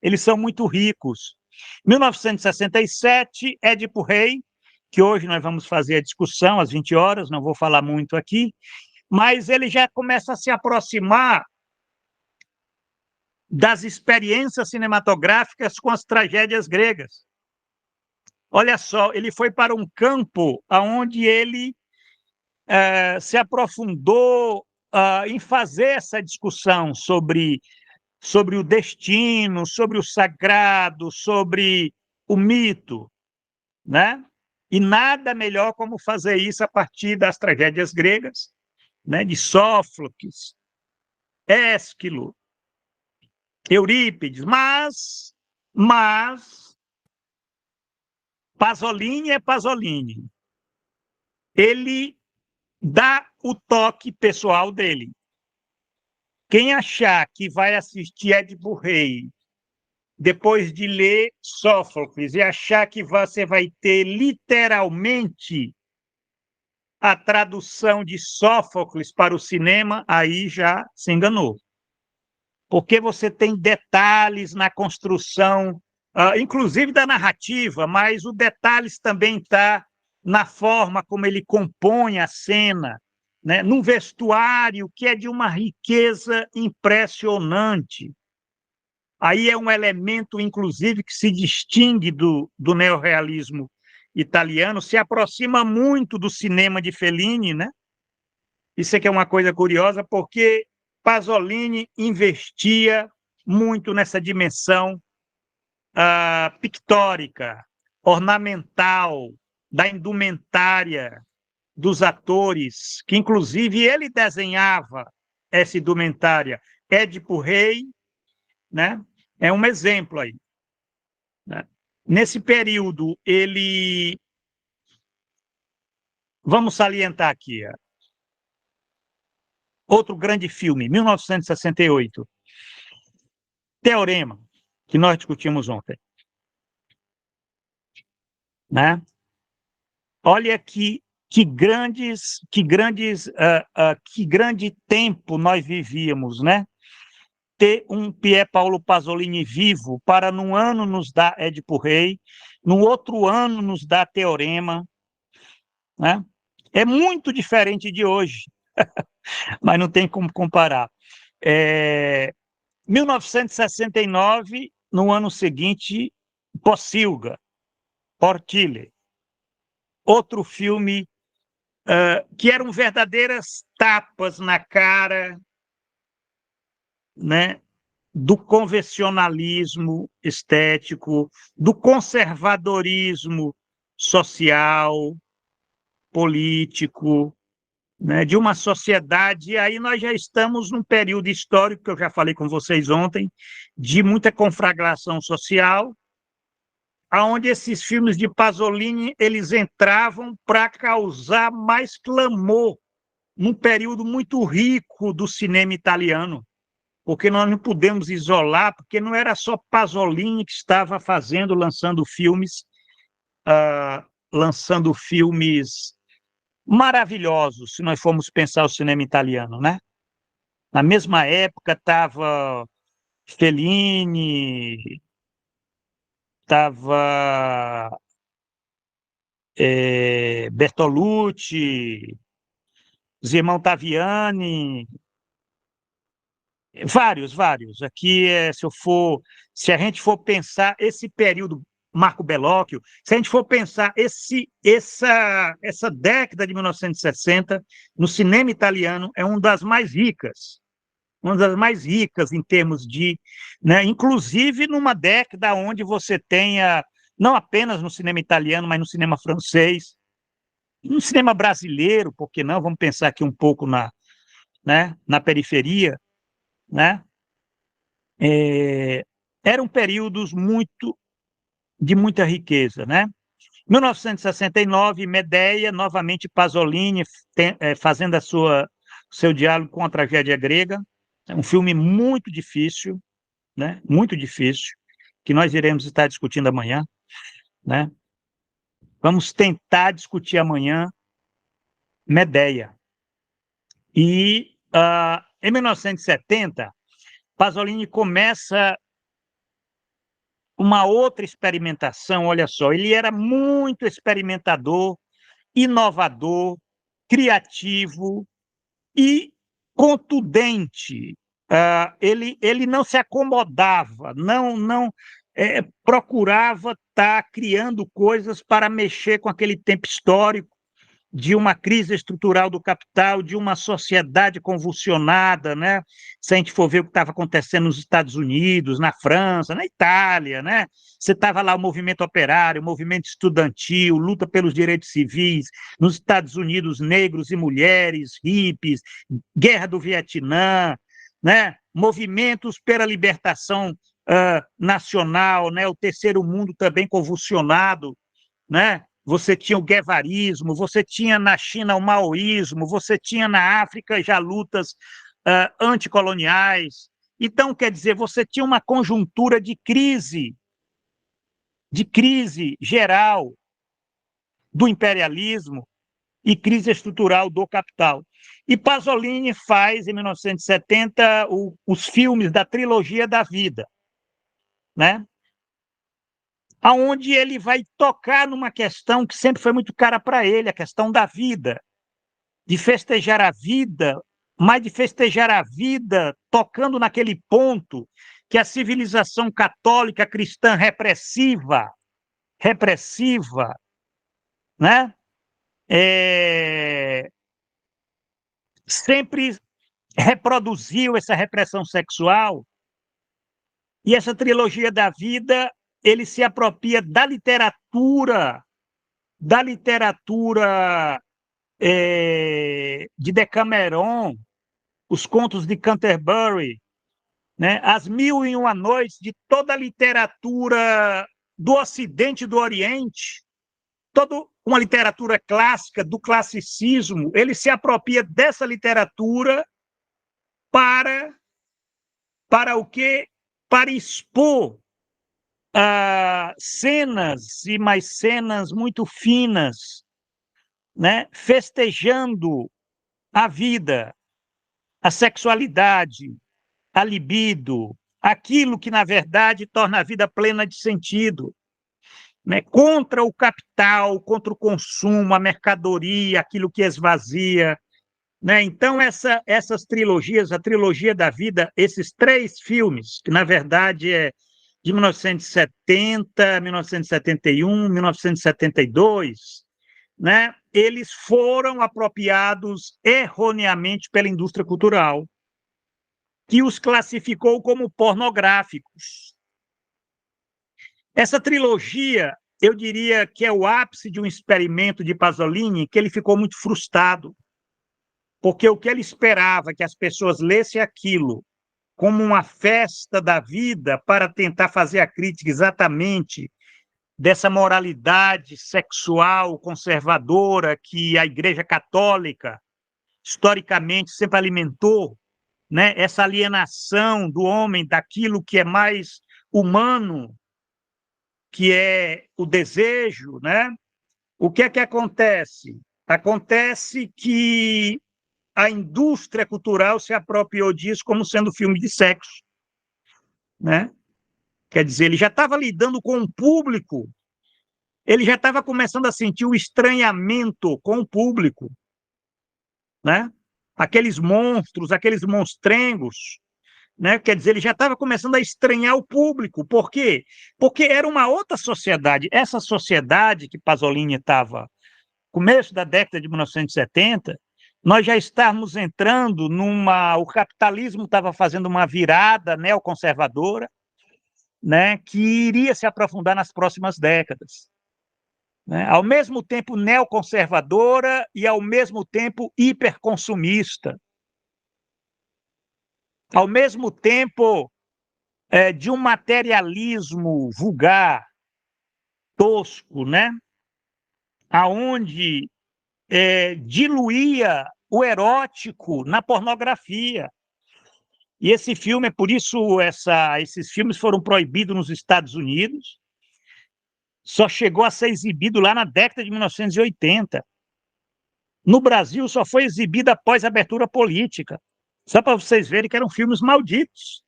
eles são muito ricos. 1967, Édipo Rei, que hoje nós vamos fazer a discussão às 20 horas, não vou falar muito aqui, mas ele já começa a se aproximar das experiências cinematográficas com as tragédias gregas. Olha só, ele foi para um campo onde ele se aprofundou em fazer essa discussão sobre o destino, sobre o sagrado, sobre o mito, né? E nada melhor como fazer isso a partir das tragédias gregas, né? De Sófocles, Ésquilo, Eurípides, mas Pasolini é Pasolini. Ele dá o toque pessoal dele. Quem achar que vai assistir Édipo Rei depois de ler Sófocles e achar que você vai ter literalmente a tradução de Sófocles para o cinema, aí já se enganou. Porque você tem detalhes na construção, inclusive da narrativa, mas o detalhes também está na forma como ele compõe a cena, né? Num vestuário que é de uma riqueza impressionante. Aí é um elemento, inclusive, que se distingue do neorrealismo italiano, se aproxima muito do cinema de Fellini, né? Isso é que é uma coisa curiosa, porque Pasolini investia muito nessa dimensão pictórica, ornamental, da indumentária dos atores, que inclusive ele desenhava essa indumentária. Édipo Rei, né? É um exemplo aí, né? Nesse período, ele... Vamos salientar aqui, outro grande filme, 1968, Teorema, que nós discutimos ontem, né? Olha que grande tempo nós vivíamos, né? Ter um Pier Paolo Pasolini vivo para num ano nos dar Édipo Rei, no outro ano nos dar Teorema, né? É muito diferente de hoje, mas não tem como comparar. 1969, no ano seguinte, Pocilga, Portile, outro filme que eram verdadeiras tapas na cara, né, do convencionalismo estético, do conservadorismo social, político, né, de uma sociedade. E aí nós já estamos num período histórico, que eu já falei com vocês ontem, de muita conflagração social, aonde esses filmes de Pasolini eles entravam para causar mais clamor num período muito rico do cinema italiano, porque nós não podemos isolar, porque não era só Pasolini que estava fazendo, lançando filmes maravilhosos, se nós formos pensar o cinema italiano, né? Na mesma época estava Fellini, estava Bertolucci, os irmãos Taviani, Vários, vários. Aqui, se a gente for pensar esse período, Marco Bellocchio, se a gente for pensar essa década de 1960, no cinema italiano, é uma das mais ricas em termos de, né, inclusive numa década onde você tenha, não apenas no cinema italiano, mas no cinema francês, no cinema brasileiro, por que não? Vamos pensar aqui um pouco né, na periferia, né? É, eram períodos de muita riqueza, né? 1969, Medea, novamente Pasolini fazendo seu diálogo com a tragédia grega. É um filme muito difícil, né? Muito difícil, que nós iremos estar discutindo amanhã, né? Vamos tentar discutir amanhã Medea. E em 1970, Pasolini começa uma outra experimentação, olha só, ele era muito experimentador, inovador, criativo e contundente. Ele não se acomodava, não procurava estar criando coisas para mexer com aquele tempo histórico de uma crise estrutural do capital, de uma sociedade convulsionada, né? Se a gente for ver o que estava acontecendo nos Estados Unidos, na França, na Itália, né? Você estava lá o movimento operário, o movimento estudantil, luta pelos direitos civis, nos Estados Unidos, negros e mulheres, hippies, guerra do Vietnã, né? Movimentos pela libertação nacional, né? O terceiro mundo também convulsionado, né? Você tinha o guevarismo, você tinha na China o maoísmo, você tinha na África já lutas anticoloniais. Então, quer dizer, você tinha uma conjuntura de crise geral do imperialismo e crise estrutural do capital. E Pasolini faz, em 1970, os filmes da trilogia da vida, né? Aonde ele vai tocar numa questão que sempre foi muito cara para ele, a questão da vida, de festejar a vida, mas de festejar a vida tocando naquele ponto que a civilização católica cristã repressiva, né? Sempre reproduziu essa repressão sexual, e essa trilogia da vida, ele se apropria da literatura de Decameron, os contos de Canterbury, né? As Mil e Uma Noites, de toda a literatura do Ocidente e do Oriente, toda uma literatura clássica, do classicismo, ele se apropria dessa literatura para o quê? Para expor cenas e mais cenas muito finas, né? Festejando a vida, a sexualidade, a libido, aquilo que, na verdade, torna a vida plena de sentido, né? Contra o capital, contra o consumo, a mercadoria, aquilo que esvazia, né? Então, essas trilogias, a trilogia da vida, esses três filmes, que, na verdade, é de 1970, 1971, 1972, né? Eles foram apropriados erroneamente pela indústria cultural, que os classificou como pornográficos. Essa trilogia, eu diria que é o ápice de um experimento de Pasolini, que ele ficou muito frustrado, porque o que ele esperava que as pessoas lessem aquilo como uma festa da vida para tentar fazer a crítica exatamente dessa moralidade sexual conservadora que a Igreja Católica historicamente sempre alimentou, né? Essa alienação do homem daquilo que é mais humano, que é o desejo, né? O que é que acontece? Acontece que a indústria cultural se apropriou disso como sendo filme de sexo, né? Quer dizer, ele já estava lidando com um público, ele já estava começando a sentir o estranhamento com o público, né? Aqueles monstros, aqueles monstrengos, né? Quer dizer, ele já estava começando a estranhar o público. Por quê? Porque era uma outra sociedade. Essa sociedade que Pasolini estava, começo da década de 1970, nós já estávamos entrando numa... O capitalismo estava fazendo uma virada neoconservadora, né, que iria se aprofundar nas próximas décadas, né? Ao mesmo tempo neoconservadora e ao mesmo tempo hiperconsumista, ao mesmo tempo de um materialismo vulgar, tosco, né? Aonde diluía o erótico na pornografia. E esse filme, é por isso esses filmes foram proibidos nos Estados Unidos, só chegou a ser exibido lá na década de 1980. No Brasil, só foi exibido após a abertura política, só para vocês verem que eram filmes malditos,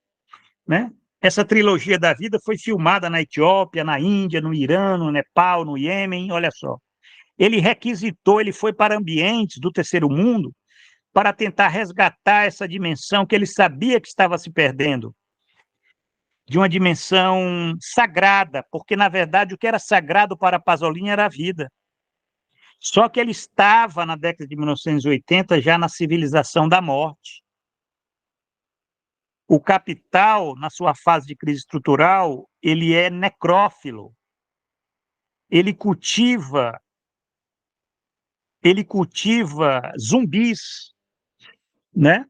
né? Essa trilogia da vida foi filmada na Etiópia, na Índia, no Irã, no Nepal, no Iêmen, olha só. Ele requisitou, ele foi para ambientes do terceiro mundo para tentar resgatar essa dimensão que ele sabia que estava se perdendo, de uma dimensão sagrada, porque, na verdade, o que era sagrado para Pasolini era a vida. Só que ele estava, na década de 1980, já na civilização da morte. O Capital, na sua fase de crise estrutural, ele é necrófilo. Ele cultiva zumbis, né?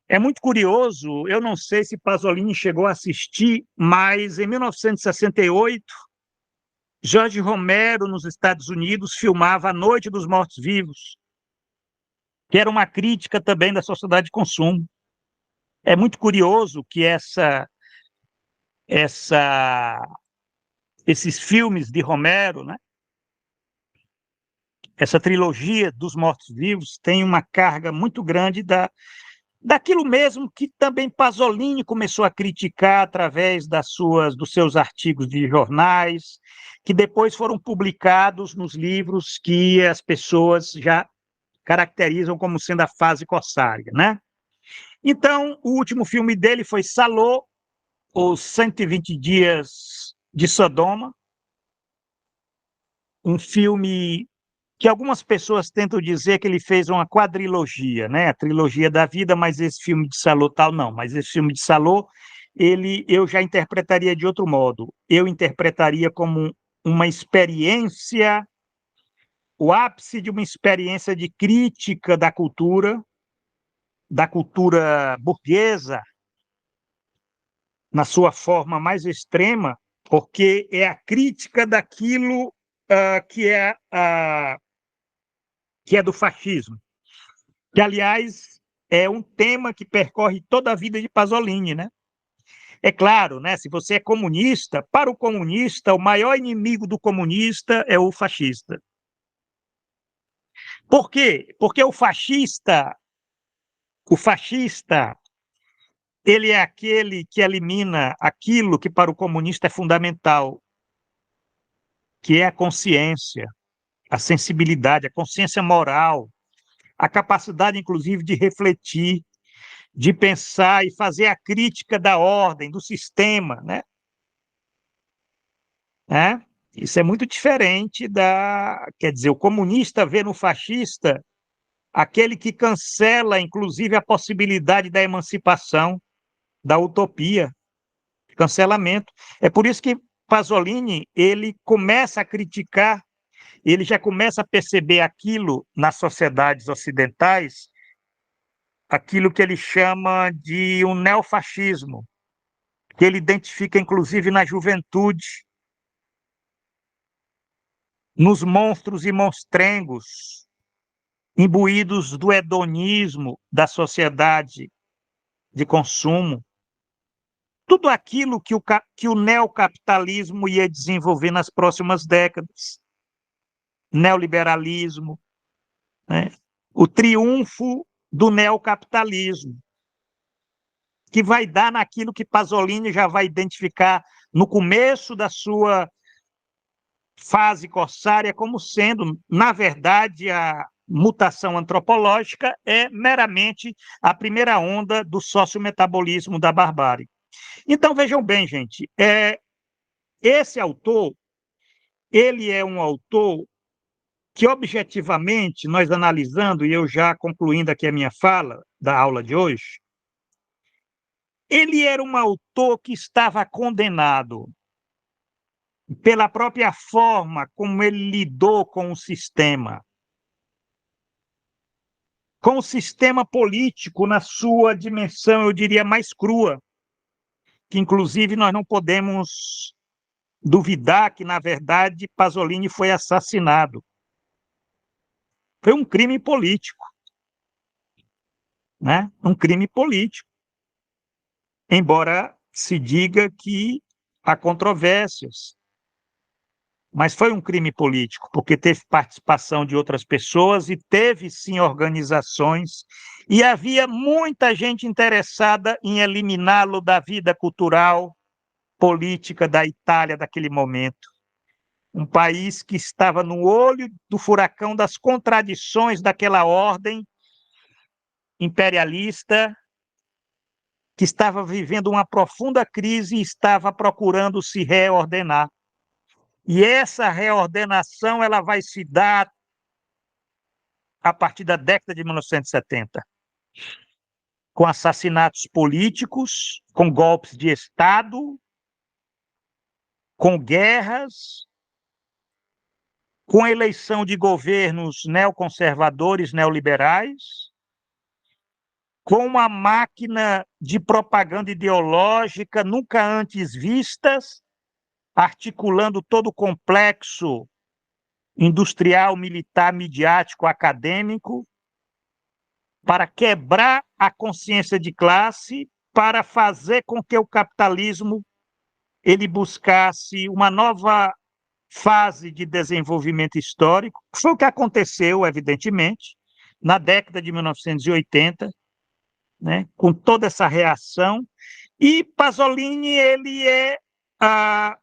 É muito curioso, eu não sei se Pasolini chegou a assistir, mas em 1968, Jorge Romero, nos Estados Unidos, filmava A Noite dos Mortos-Vivos, que era uma crítica também da sociedade de consumo. É muito curioso que esses filmes de Romero, né, essa trilogia dos mortos-vivos, tem uma carga muito grande daquilo mesmo que também Pasolini começou a criticar através dos seus artigos de jornais, que depois foram publicados nos livros que as pessoas já caracterizam como sendo a fase corsária, né? Então, o último filme dele foi Saló, Os 120 Dias de Sodoma, um filme que algumas pessoas tentam dizer que ele fez uma quadrilogia, né? A trilogia da vida, mas esse filme de Saló tal não. Mas esse filme de Saló, eu já interpretaria de outro modo. Eu interpretaria como uma experiência, o ápice de uma experiência de crítica da cultura burguesa, na sua forma mais extrema, porque é a crítica daquilo que é do fascismo, que, aliás, é um tema que percorre toda a vida de Pasolini, né? É claro, né? Se você é comunista, para o comunista, o maior inimigo do comunista é o fascista. Por quê? Porque o fascista, ele é aquele que elimina aquilo que para o comunista é fundamental, que é a consciência, a sensibilidade, a consciência moral, a capacidade, inclusive, de refletir, de pensar e fazer a crítica da ordem, do sistema, né? Isso é muito diferente quer dizer, o comunista vê no fascista aquele que cancela, inclusive, a possibilidade da emancipação, da utopia, cancelamento. É por isso que Pasolini, ele começa a criticar, ele já começa a perceber aquilo nas sociedades ocidentais, aquilo que ele chama de um neofascismo, que ele identifica, inclusive, na juventude, nos monstros e monstrengos, imbuídos do hedonismo da sociedade de consumo, tudo aquilo que o neocapitalismo ia desenvolver nas próximas décadas. Neoliberalismo, né? O triunfo do neocapitalismo, que vai dar naquilo que Pasolini já vai identificar no começo da sua fase corsária como sendo, na verdade, mutação antropológica é meramente a primeira onda do sociometabolismo da barbárie. Então, vejam bem, gente, esse autor, ele é um autor que, objetivamente, nós analisando, e eu já concluindo aqui a minha fala da aula de hoje, ele era um autor que estava condenado pela própria forma como ele lidou com o sistema político na sua dimensão, eu diria, mais crua, que, inclusive, nós não podemos duvidar que, na verdade, Pasolini foi assassinado. Foi um crime político, né? Um crime político. Embora se diga que há controvérsias, mas foi um crime político, porque teve participação de outras pessoas e teve, sim, organizações, e havia muita gente interessada em eliminá-lo da vida cultural, política da Itália daquele momento. Um país que estava no olho do furacão das contradições daquela ordem imperialista, que estava vivendo uma profunda crise e estava procurando se reordenar. E essa reordenação ela vai se dar a partir da década de 1970, com assassinatos políticos, com golpes de Estado, com guerras, com eleição de governos neoconservadores, neoliberais, com uma máquina de propaganda ideológica nunca antes vistas, articulando todo o complexo industrial, militar, midiático, acadêmico, para quebrar a consciência de classe, para fazer com que o capitalismo ele buscasse uma nova fase de desenvolvimento histórico. Foi o que aconteceu, evidentemente, na década de 1980, né, com toda essa reação. E Pasolini, ele é a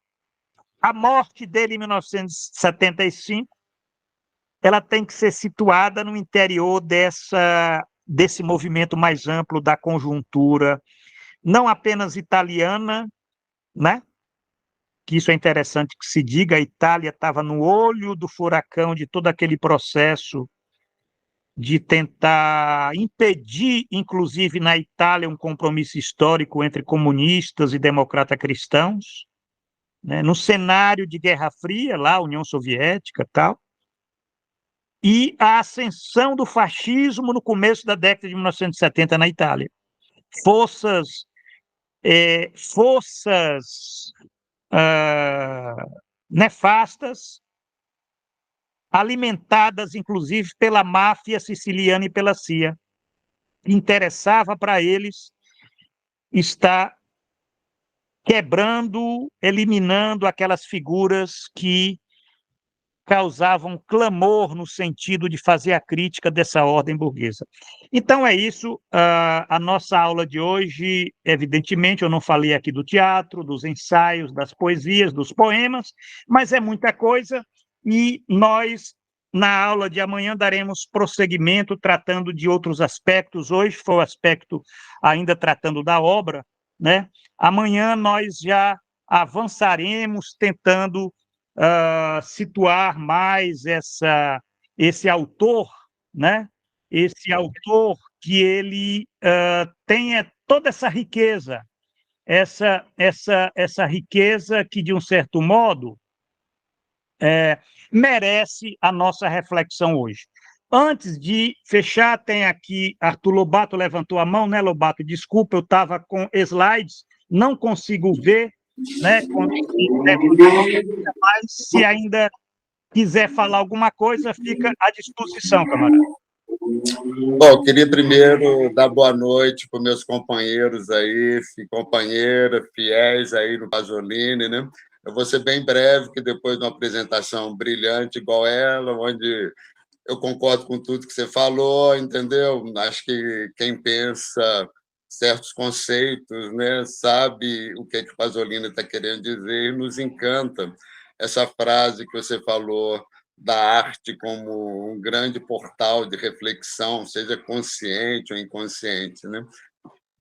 morte dele em 1975, ela tem que ser situada no interior desse movimento mais amplo da conjuntura, não apenas italiana, né? Que isso é interessante que se diga, a Itália estava no olho do furacão de todo aquele processo de tentar impedir, inclusive na Itália, um compromisso histórico entre comunistas e democratas cristãos, né? No cenário de Guerra Fria, lá, União Soviética e tal, e a ascensão do fascismo no começo da década de 1970 na Itália. Forças nefastas, alimentadas, inclusive, pela máfia siciliana e pela CIA. Interessava para eles estar quebrando, eliminando aquelas figuras que causavam clamor no sentido de fazer a crítica dessa ordem burguesa. Então é isso, a nossa aula de hoje, evidentemente, eu não falei aqui do teatro, dos ensaios, das poesias, dos poemas, mas é muita coisa, e nós, na aula de amanhã, daremos prosseguimento tratando de outros aspectos. Hoje foi o aspecto ainda tratando da obra, né? Amanhã nós já avançaremos tentando situar mais esse autor, né? Esse autor que ele tenha toda essa riqueza, essa riqueza que, de um certo modo, merece a nossa reflexão hoje. Antes de fechar, tem aqui, Arthur Lobato levantou a mão, né, Lobato? Desculpa, eu estava com slides, não consigo ver, né? Mas se ainda quiser falar alguma coisa, fica à disposição, camarada. Bom, queria primeiro dar boa noite para meus companheiros aí, companheiras, fiéis aí no Pasolini, né? Eu vou ser bem breve, que depois de uma apresentação brilhante igual ela, onde eu concordo com tudo que você falou, entendeu? Acho que quem pensa certos conceitos, né, sabe o que o Pasolini está querendo dizer e nos encanta essa frase que você falou da arte como um grande portal de reflexão, seja consciente ou inconsciente, né?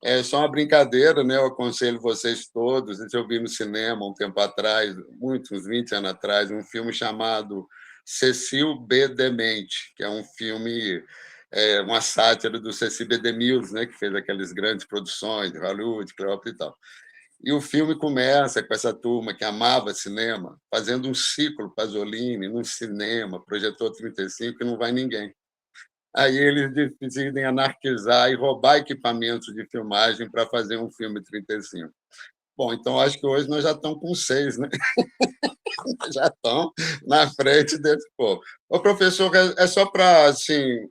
É só uma brincadeira, né? Eu aconselho vocês todos. Eu vi no cinema um tempo atrás, uns 20 anos atrás, um filme chamado Cecil B. Demente, que é um filme, uma sátira do Cecil B. DeMille, né? Que fez aquelas grandes produções de Hollywood, Cleópatra e tal. E o filme começa com essa turma que amava cinema, fazendo um ciclo Pasolini num cinema, projetor 35, e não vai ninguém. Aí eles decidem anarquizar e roubar equipamentos de filmagem para fazer um filme 35. Bom, então acho que hoje nós já estamos com 6, né? Já estão na frente desse povo. Ô, professor, é só para assim,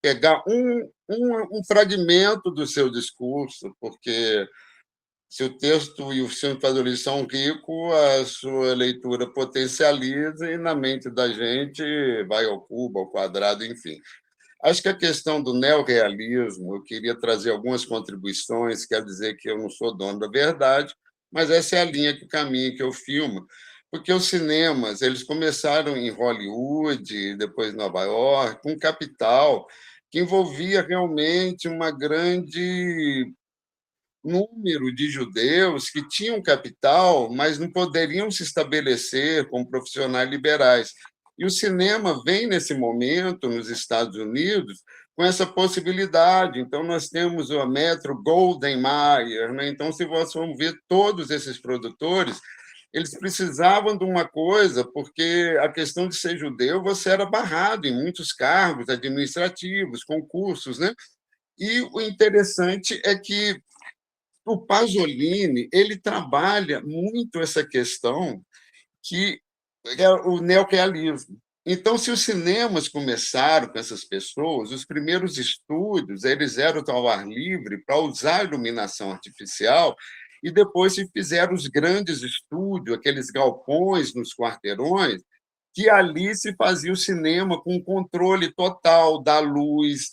pegar um fragmento do seu discurso, porque se o texto e o filme Pasolini são ricos, a sua leitura potencializa e na mente da gente vai ao cubo, ao quadrado, enfim. Acho que a questão do neorrealismo, eu queria trazer algumas contribuições, quero dizer que eu não sou dono da verdade, mas essa é a linha que caminha, que eu filmo, porque os cinemas eles começaram em Hollywood, depois em Nova York, com capital que envolvia realmente uma grande número de judeus que tinham capital, mas não poderiam se estabelecer como profissionais liberais. E o cinema vem, nesse momento, nos Estados Unidos, com essa possibilidade. Então, nós temos a Metro Golden Mayer. Né? Então, se vocês vão ver todos esses produtores, eles precisavam de uma coisa, porque a questão de ser judeu, você era barrado em muitos cargos administrativos, concursos. Né? E o interessante é que o Pasolini ele trabalha muito essa questão que é o neorrealismo. Então, se os cinemas começaram com essas pessoas, os primeiros estúdios eles eram ao ar livre para usar iluminação artificial e depois se fizeram os grandes estúdios, aqueles galpões nos quarteirões, que ali se fazia o cinema com controle total da luz,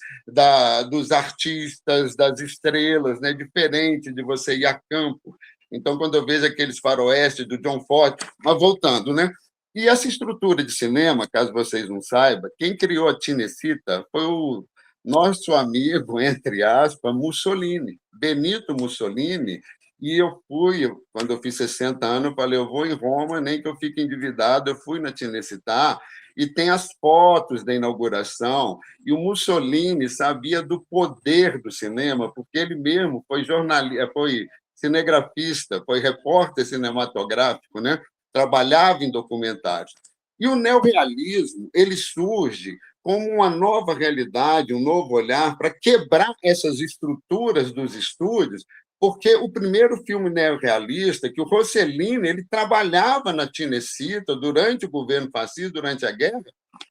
dos artistas, das estrelas, né? Diferente de você ir a campo. Então, quando eu vejo aqueles faroeste do John Ford, mas voltando, né? E essa estrutura de cinema, caso vocês não saibam, quem criou a Cinecittà foi o nosso amigo, entre aspas, Mussolini, Benito Mussolini. E eu fui, quando eu fiz 60 anos, eu falei, eu vou em Roma, nem que eu fique endividado, eu fui na Cinecittà, e tem as fotos da inauguração, e o Mussolini sabia do poder do cinema, porque ele mesmo foi jornalista, foi cinegrafista, foi repórter cinematográfico, né? Trabalhava em documentários. E o neorrealismo ele surge como uma nova realidade, um novo olhar para quebrar essas estruturas dos estúdios, porque o primeiro filme neorrealista, que o Rossellini ele trabalhava na Cinecittà durante o governo fascista, durante a guerra,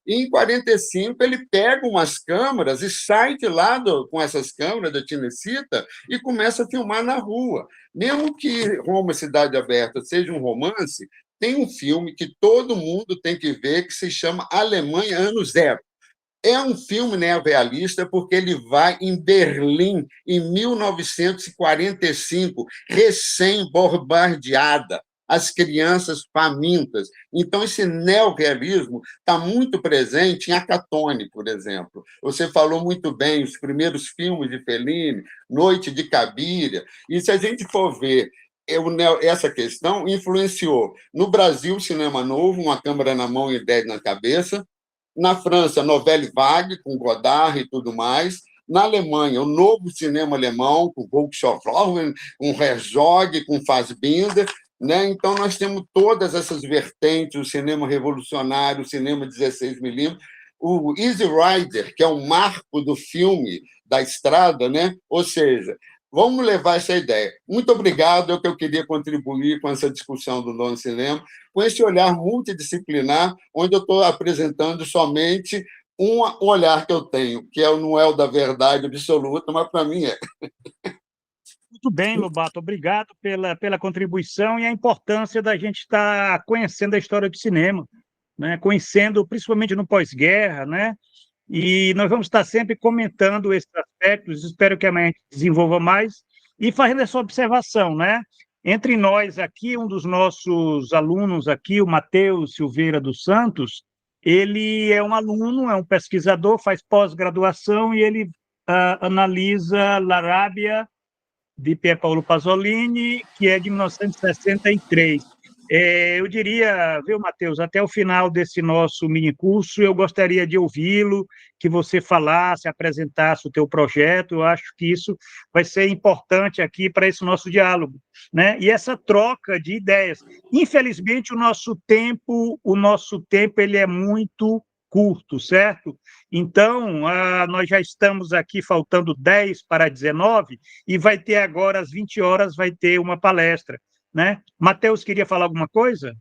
e em 1945 ele pega umas câmeras e sai de lá com essas câmeras da Cinecittà e começa a filmar na rua. Mesmo que Roma Cidade Aberta seja um romance, tem um filme que todo mundo tem que ver que se chama Alemanha Ano Zero. É um filme neorrealista porque ele vai em Berlim, em 1945, recém-bombardeada, as crianças famintas. Então, esse neorrealismo está muito presente em Acatone, por exemplo. Você falou muito bem, os primeiros filmes de Fellini, Noite de Cabiria. E se a gente for ver, essa questão influenciou no Brasil o cinema novo, uma câmera na mão e 10 na cabeça. Na França, Nouvelle Vague, com Godard e tudo mais. Na Alemanha, o novo cinema alemão, com Volkswagen, com Herzog, com Fassbinder. Né? Então, nós temos todas essas vertentes, o cinema revolucionário, o cinema 16mm, o Easy Rider, que é um marco do filme da estrada, né? Ou seja, vamos levar essa ideia. Muito obrigado, é o que eu queria contribuir com essa discussão do novo cinema, com esse olhar multidisciplinar, onde eu estou apresentando somente um olhar que eu tenho, que não é o da verdade absoluta, mas para mim é. Muito bem, Lobato, obrigado pela contribuição e a importância da gente estar conhecendo a história do cinema, né? Conhecendo, principalmente no pós-guerra, né? E nós vamos estar sempre comentando esses aspectos, espero que amanhã a gente desenvolva mais, e fazendo essa observação, né? Entre nós aqui, um dos nossos alunos aqui, o Matheus Silveira dos Santos, ele é um aluno, é um pesquisador, faz pós-graduação e ele analisa L'Arabia, de Pierpaolo Pasolini, que é de 1963. Eu diria, viu, Matheus, até o final desse nosso minicurso, eu gostaria de ouvi-lo, que você falasse, apresentasse o teu projeto. Eu acho que isso vai ser importante aqui para esse nosso diálogo, né? E essa troca de ideias. Infelizmente, o nosso tempo ele é muito curto, certo? Então, nós já estamos aqui faltando 10 para 19 e vai ter agora, às 20 horas, vai ter uma palestra, né? Matheus, queria falar alguma coisa?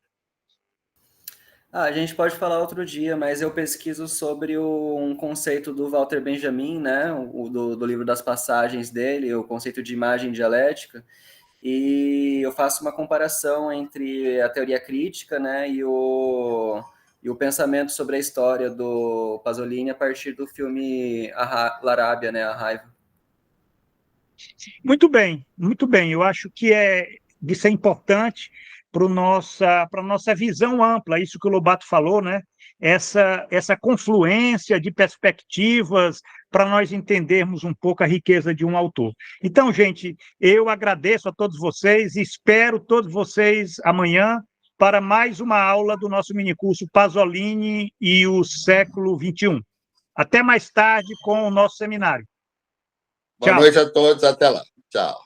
A gente pode falar outro dia, mas eu pesquiso sobre um conceito do Walter Benjamin, né? Do livro das passagens dele, o conceito de imagem dialética, e eu faço uma comparação entre a teoria crítica, né, e o pensamento sobre a história do Pasolini a partir do filme L'Arabia, né, A Raiva. Muito bem, muito bem. Eu acho que isso é importante para a nossa visão ampla, isso que o Lobato falou, né? Essa confluência de perspectivas para nós entendermos um pouco a riqueza de um autor. Então, gente, eu agradeço a todos vocês e espero todos vocês amanhã para mais uma aula do nosso minicurso Pasolini e o século XXI. Até mais tarde com o nosso seminário. Boa noite a todos, até lá. Tchau.